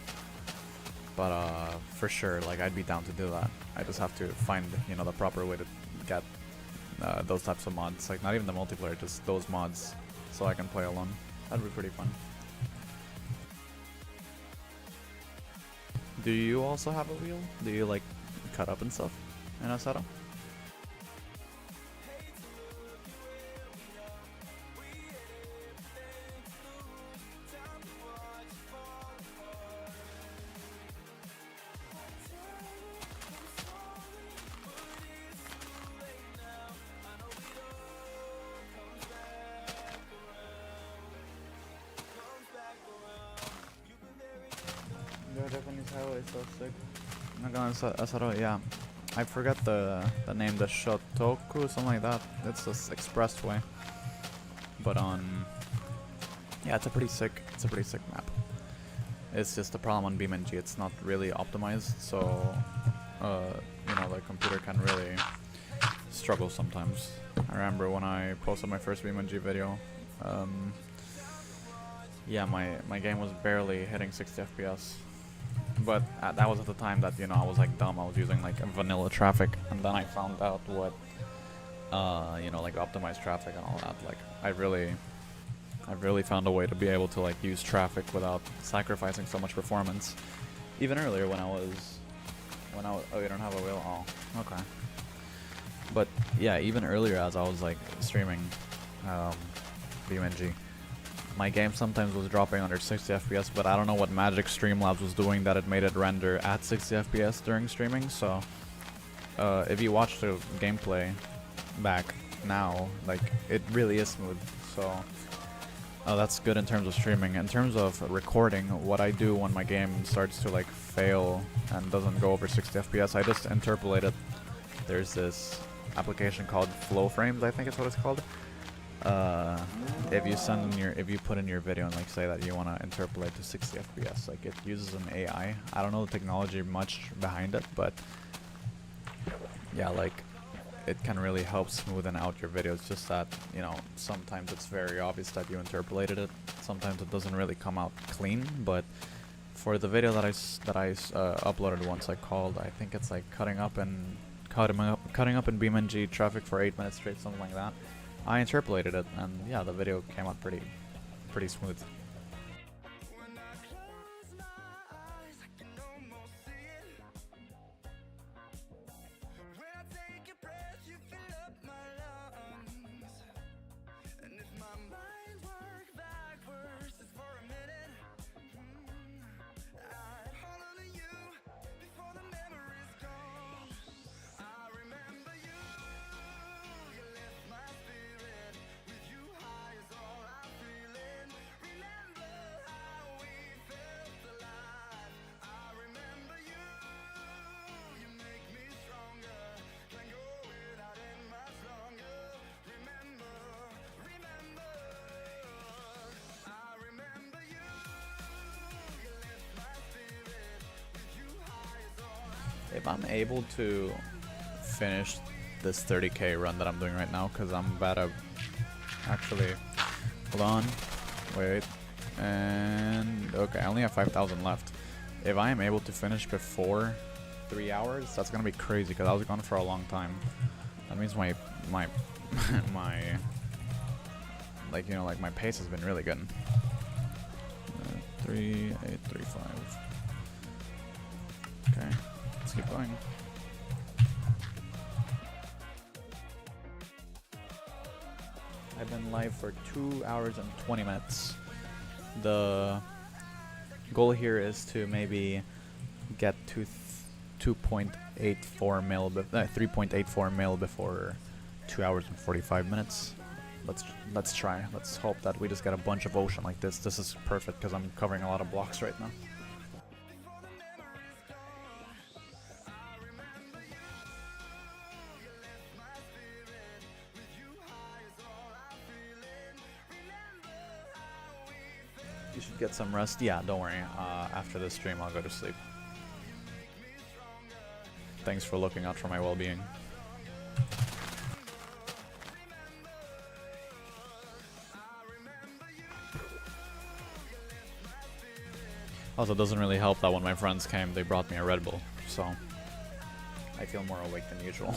But for sure, like I'd be down to do that. I just have to find, you know, the proper way to get those types of mods. Like not even the multiplayer, just those mods, so I can play alone. That'd be pretty fun. Do you also have a wheel? Do you like cut up and stuff in Assetto? The Japanese highway is so sick. I'm not gonna Assetto, yeah. I forget the name, the Shotoku, something like that. It's this expressway. But yeah, it's a pretty sick map. It's just the problem on BeamNG, it's not really optimized, so you know, the computer can really struggle sometimes. I remember when I posted my first BeamNG video, yeah, my game was barely hitting 60 FPS. But that was at the time that, you know, I was like dumb. I was using like vanilla traffic, and then I found out what, you know, like optimized traffic and all that. Like I really found a way to be able to like use traffic without sacrificing so much performance. Even earlier when I was, oh, you don't have a wheel? Oh, okay. But yeah, even earlier as I was like streaming BeamNG, my game sometimes was dropping under 60 FPS, but I don't know what magic Streamlabs was doing that it made it render at 60 FPS during streaming. So if you watch the gameplay back now, like it really is smooth. So that's good in terms of streaming. In terms of recording, what I do when my game starts to like fail and doesn't go over 60 FPS, I just interpolate it. There's this application called Flow Frames, I think it's what it's called. If you put in your video and like say that you want to interpolate to 60 FPS, like it uses an AI. I don't know the technology much behind it, but yeah, like it can really help smoothen out your videos. Just that, you know, sometimes it's very obvious that you interpolated it. Sometimes it doesn't really come out clean. But for the video that I uploaded once, I think it's like cutting up in BeamNG traffic for 8 minutes straight, something like that. I interpolated it, and yeah, the video came out pretty smooth. When I close my eyes, I can almost see it. When I take a breath, you fill up my lungs. And if my mind works backwards just for a minute, I'd hold on to you before the memory's gone. I remember you, you lift my spirit. With you high is all I'm feeling. Remember how we felt alive. I remember you, you make me stronger. Can't go without it much longer. Remember, I remember you, you lift my spirit. With you high is all I'm. If I'm able to finish this 30k run that I'm doing right now, because I'm about to actually, hold on, wait, and okay, I only have 5,000 left. If I am able to finish before 3 hours, that's gonna be crazy, because I was gone for a long time. That means my like, you know, like my pace has been really good. 3835. Okay, let's keep going. I've been live for 2 hours and 20 minutes. The goal here is to maybe get to 2.84 mil, 3.84 mil before 2 hours and 45 minutes. Let's try. Let's hope that we just get a bunch of ocean like this. This is perfect because I'm covering a lot of blocks right now. You should get some rest. Yeah, don't worry. After this stream, I'll go to sleep. Thanks for looking out for my well-being. Also, it doesn't really help that when my friends came, they brought me a Red Bull, so I feel more awake than usual.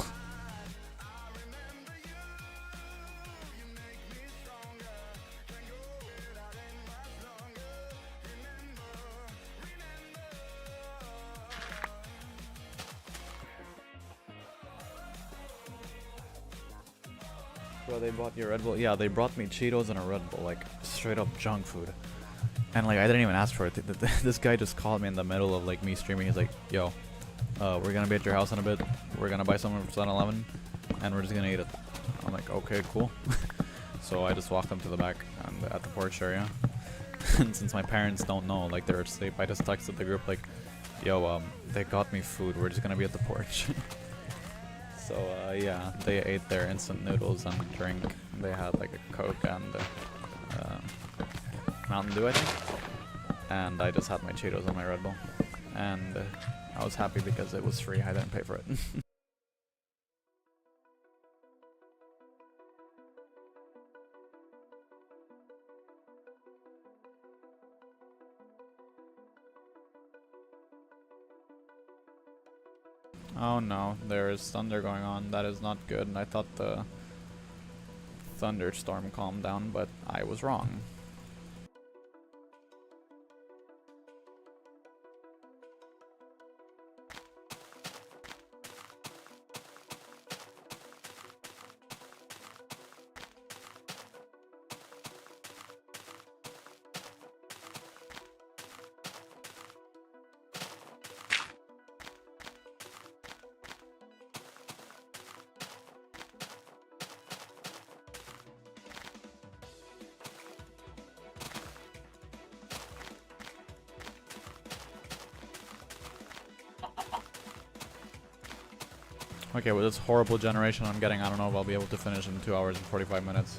Bro, they brought you a Red Bull? Yeah, they brought me Cheetos and a Red Bull, like, straight up junk food. And, like, I didn't even ask for it. This guy just called me in the middle of, like, me streaming. He's like, yo, we're gonna be at your house in a bit. We're gonna buy something from 7-Eleven, and we're just gonna eat it. I'm like, okay, cool. So I just walked them to the back and at the porch area. And since my parents don't know, like, they're asleep, I just texted the group, like, yo, they got me food. We're just gonna be at the porch. So, yeah, they ate their instant noodles and drink. They had, like, a Coke and Mountain Dew, I think. And I just had my Cheetos and my Red Bull. And I was happy because it was free. I didn't pay for it. Oh no, there is thunder going on. That is not good. And I thought the thunderstorm calmed down, but I was wrong. Okay, with this horrible generation I'm getting, I don't know if I'll be able to finish in 2 hours and 45 minutes.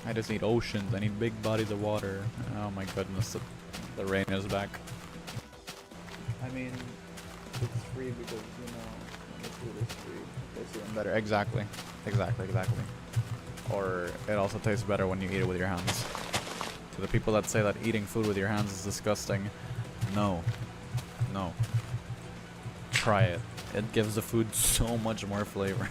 I just need oceans, I need big bodies of water. Oh my goodness, the rain is back. I mean, it's free because, you know, when the food is free, it tastes even better. Exactly. Exactly. Or it also tastes better when you eat it with your hands. To the people that say that eating food with your hands is disgusting, no. Try it. It gives the food so much more flavor.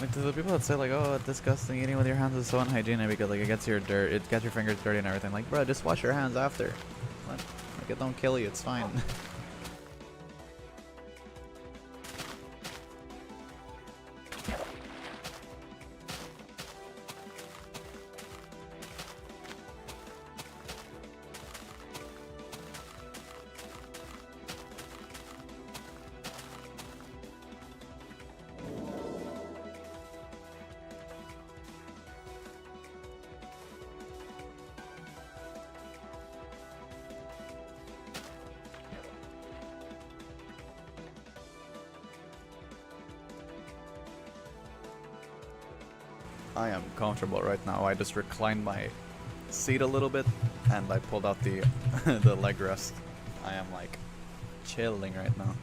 Like, to the people that say, like, oh, it's disgusting, eating with your hands is so unhygienic because, like, it gets your fingers dirty and everything. Like, bro, just wash your hands after. Like, it don't kill you, it's fine. I am comfortable right now. I just reclined my seat a little bit and I pulled out the the leg rest. I am like chilling right now.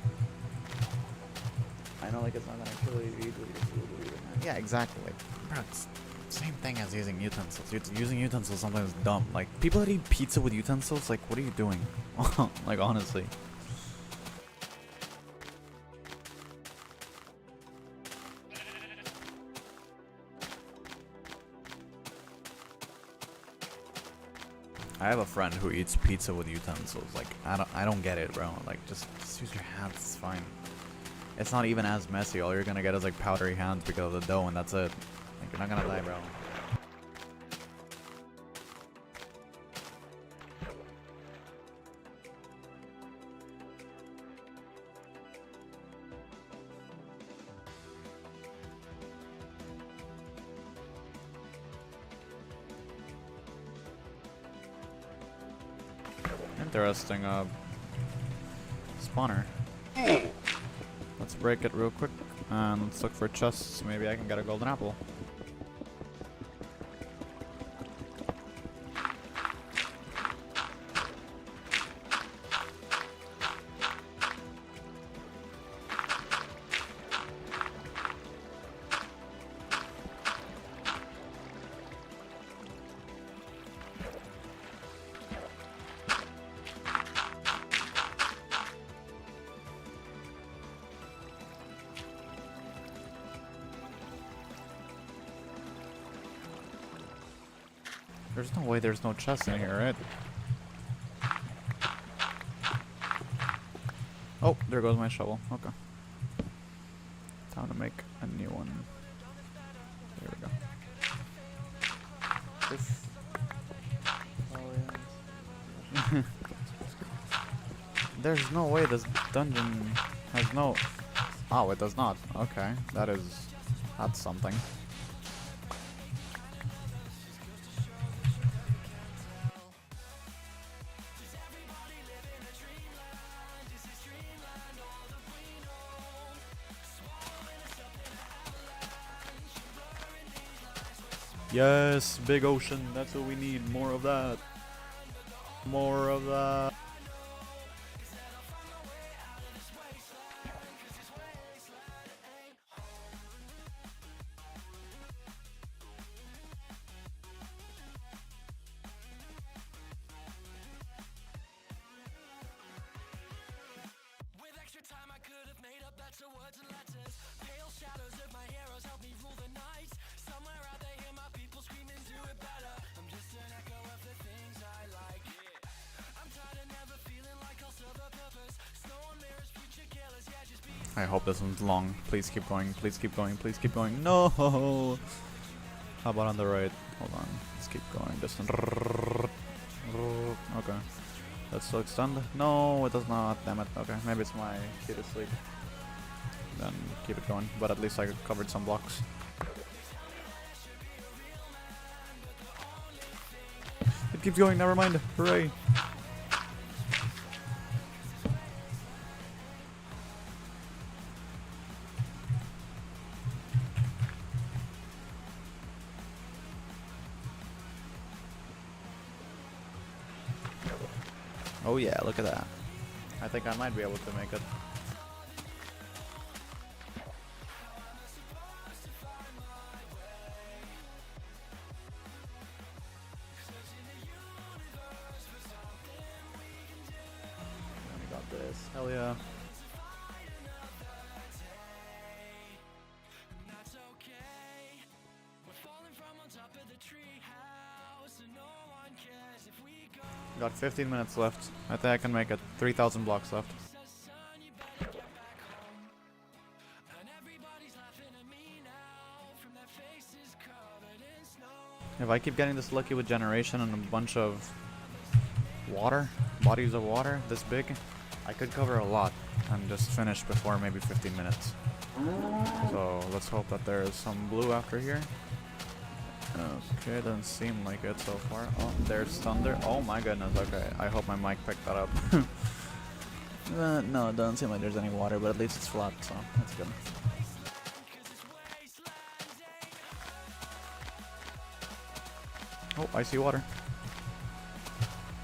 I know, like, it's not gonna kill you to eat with your food with your hand. Yeah, exactly. Like, bro, it's same thing as using utensils. Using utensils sometimes is dumb. Like, people that eat pizza with utensils, like, what are you doing? Like, honestly. I have a friend who eats pizza with utensils. Like, I don't get it, bro. Like, just use your hands. It's fine. It's not even as messy. All you're gonna get is like powdery hands because of the dough, and that's it. Like, you're not gonna die, bro. interesting spawner. Let's break it real quick and let's look for chests. Maybe I can get a golden apple. There's no way there's no chest in here, right? Oh, there goes my shovel. Okay. Time to make a new one. There we go. This. Oh, yeah. There's no way this dungeon has no. Oh, it does not. Okay, that's something. Yes, big ocean. That's what we need. More of that. More of that. With extra time I could have made up better words and letters. Pale shadows of my heroes help me rule the night. Somewhere out there hear my people screaming, do it better. I'm just an echo of the things I like. I'm tired of never feeling like I'll serve a purpose. Snow on mirrors, future killers, yeah, just be. I hope this one's long. Please keep going. Please keep going. Please keep going. No. How about on the right? Hold on. Let's keep going. Just. Okay. Let's still extend. No, it does not. Damn it. Okay, maybe it's my key to sleep. Then keep it going. But at least I covered some blocks. It keeps going. Never mind. Hooray. Oh yeah, look at that. I think I might be able to make it. We got this. Hell yeah. That's okay. We're falling from on top of the tree house, and no one cares if we go. Got 15 minutes left. I think I can make it. 3,000 blocks left. Son, you better get back home. And everybody's laughing at me now, from their faces covered in snow. If I keep getting this lucky with generation and a bunch of water, bodies of water this big, I could cover a lot and just finish before maybe 15 minutes. So let's hope that there is some blue after here. Okay, doesn't seem like it so far. Oh, there's thunder. Oh my goodness, okay. I hope my mic picked that up. No, it doesn't seem like there's any water, but at least it's flat, so that's good. Oh, I see water.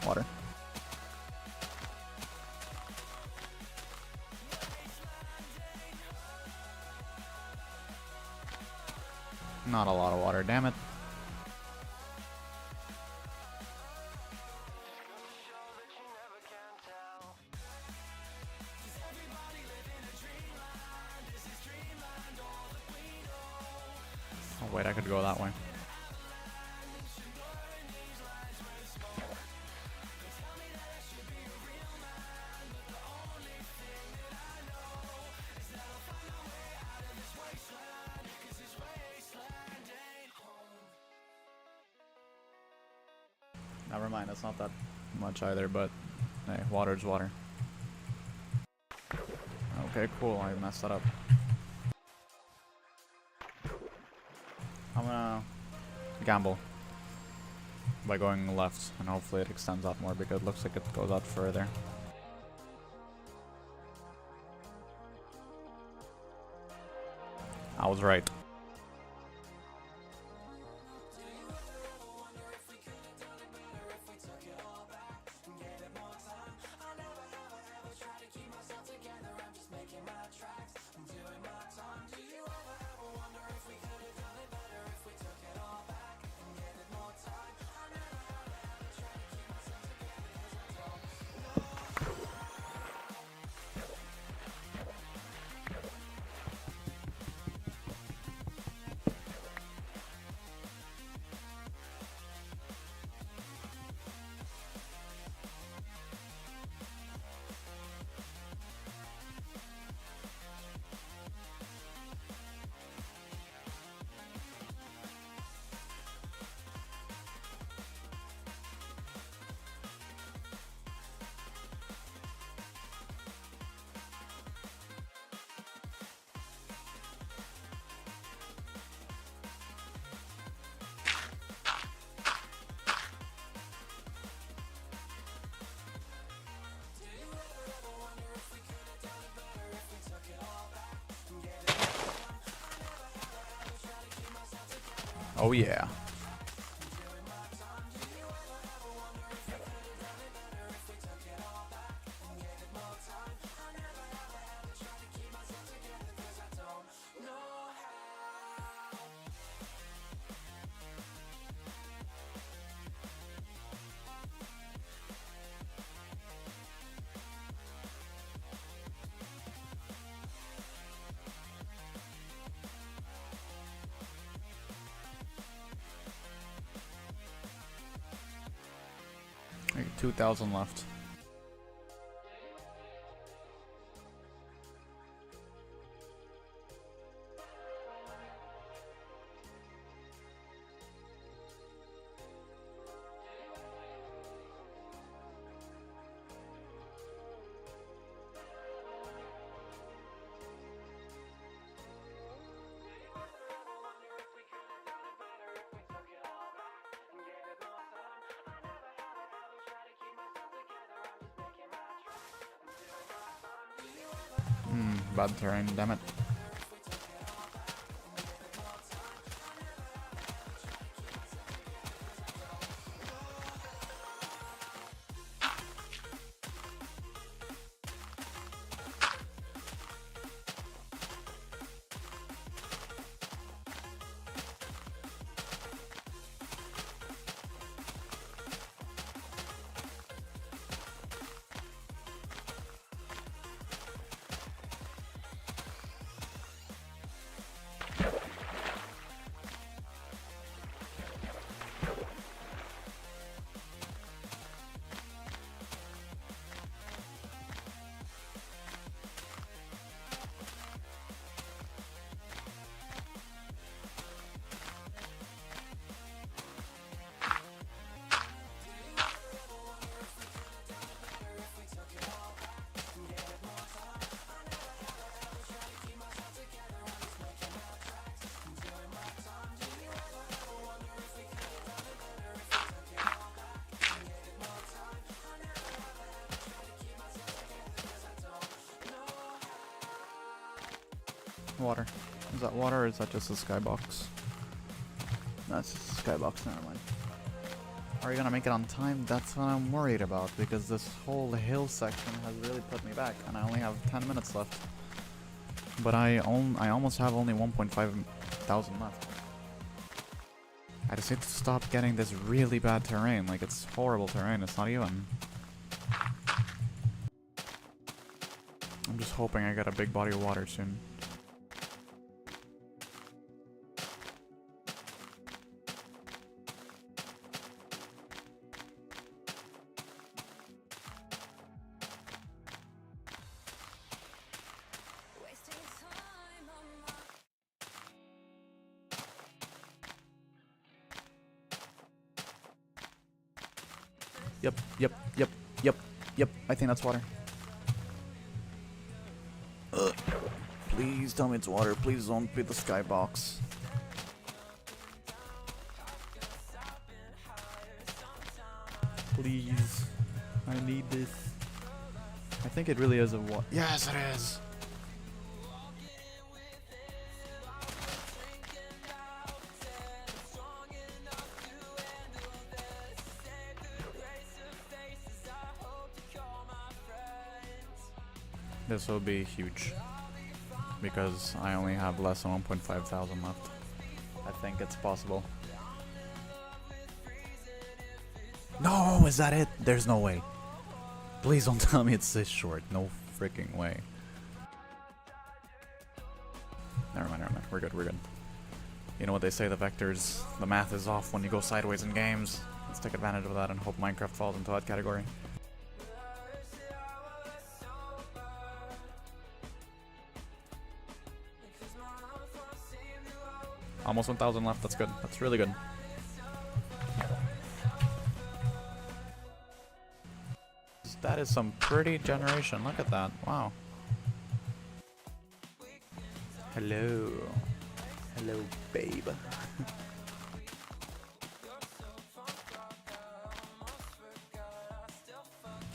Water. Not a lot of water, damn it. Oh wait, I could go that way. Never mind, it's not that much either, but hey, water's water. Okay, cool, I messed that up. I'm gonna gamble. by going left, and hopefully it extends out more because it looks like it goes out further. I was right. Oh yeah. Like 2,000 left. Bad terrain, damn it. Water. Is that water or is that just a skybox? That's just a skybox, never mind. Are you gonna make it on time? That's what I'm worried about, because this whole hill section has really put me back, and I only have 10 minutes left. But I almost have only 1.5 thousand left. I just need to stop getting this really bad terrain, like it's horrible terrain, it's not even. I'm just hoping I get a big body of water soon. Yep, I think that's water. Please tell me it's water. Please don't be the skybox. Please. I need this. I think it really is a what? Yes, it is! This will be huge. Because I only have less than 1.5 thousand left. I think it's possible. No, is that it? There's no way. Please don't tell me it's this short. No freaking way. Never mind. We're good. You know what they say, the vectors, the math is off when you go sideways in games. Let's take advantage of that and hope Minecraft falls into that category. Almost 1,000 left, that's good. That's really good. That is some pretty generation. Look at that. Wow. Hello. Hello, babe.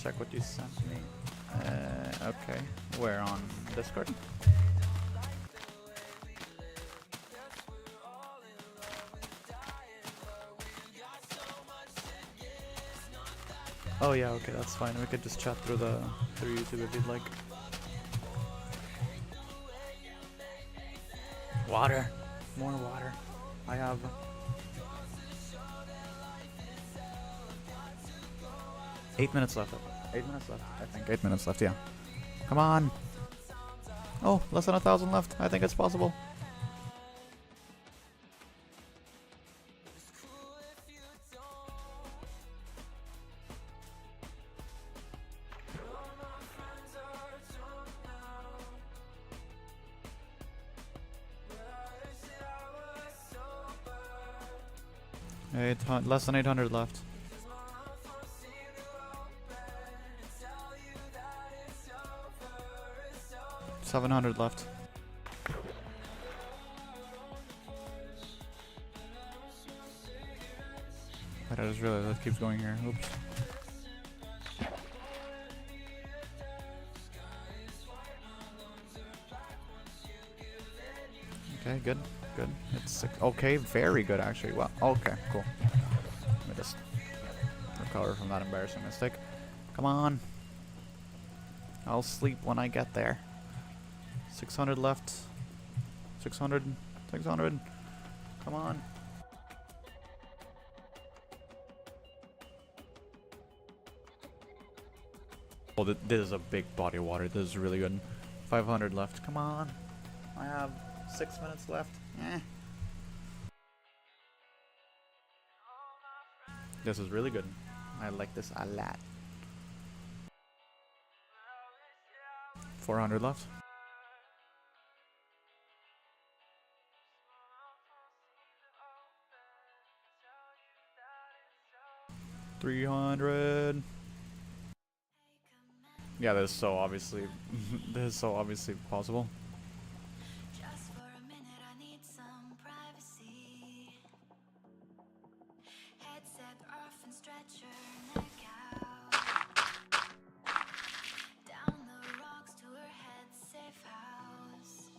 Check what you sent me. Okay. Where, on Discord? Oh yeah, okay, that's fine. We could just chat through YouTube if you'd like. Water. More water. I have 8 minutes left. 8 minutes left, I think. 8 minutes left, yeah. Come on. Oh, less than 1,000 left. I think it's possible. Less than 800 left. $700 left. But I just realized that keeps going here. Oops. Okay, good. It's okay, very good actually. Well, okay, cool. Let me just recover from that embarrassing mistake. Come on. I'll sleep when I get there. 600 left. 600. Come on. Oh, this is a big body of water. This is really good. 500 left. Come on. I have 6 minutes left. This is really good. I like this a lot. 400 left. 300. Yeah, this is so obviously possible. Just for a minute, I need some privacy. Headset off and stretch your neck out. Down the rocks to her head's safe house.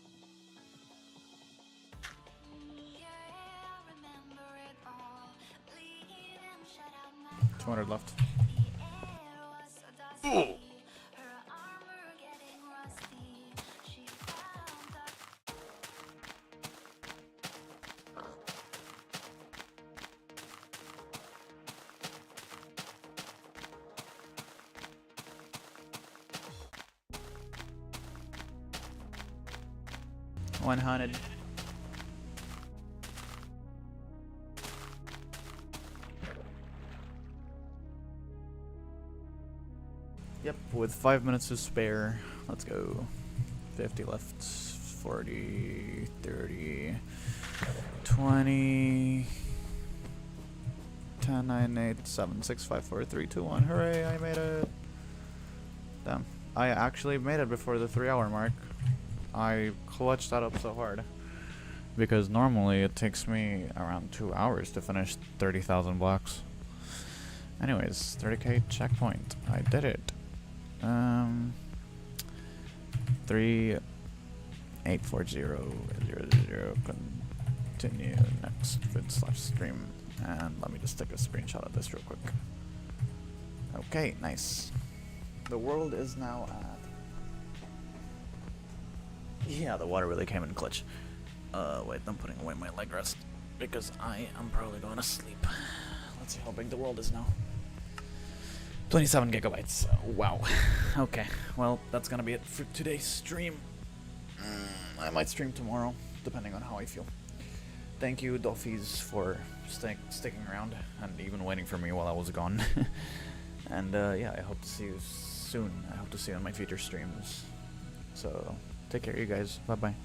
Yeah, I remember it all. Leave and shut out my 200 left. the air was so dusty. Her armor getting rusty. She found that 100. Yep, with 5 minutes to spare. Let's go. 50 left. 40, 30, 20, 10, 9, 8, 7, 6, 5, 4, 3, 2, 1. Hooray, I made it. Damn. I actually made it before the 3-hour mark. I clutched that up so hard. Because normally it takes me around 2 hours to finish 30,000 blocks. Anyways, 30k checkpoint. I did it. 384000 continue next vid/stream. And let me just take a screenshot of this real quick. Okay, nice. The world is now at... Yeah, the water really came in clutch. Wait, I'm putting away my leg rest because I am probably going to sleep. Let's see how big the world is now. 27 gigabytes. Wow. Okay, well, that's gonna be it for today's stream. I might stream tomorrow, depending on how I feel. Thank you, Dolphies, for sticking around and even waiting for me while I was gone. And yeah, I hope to see you soon. I hope to see you on my future streams. So, take care, you guys. Bye-bye.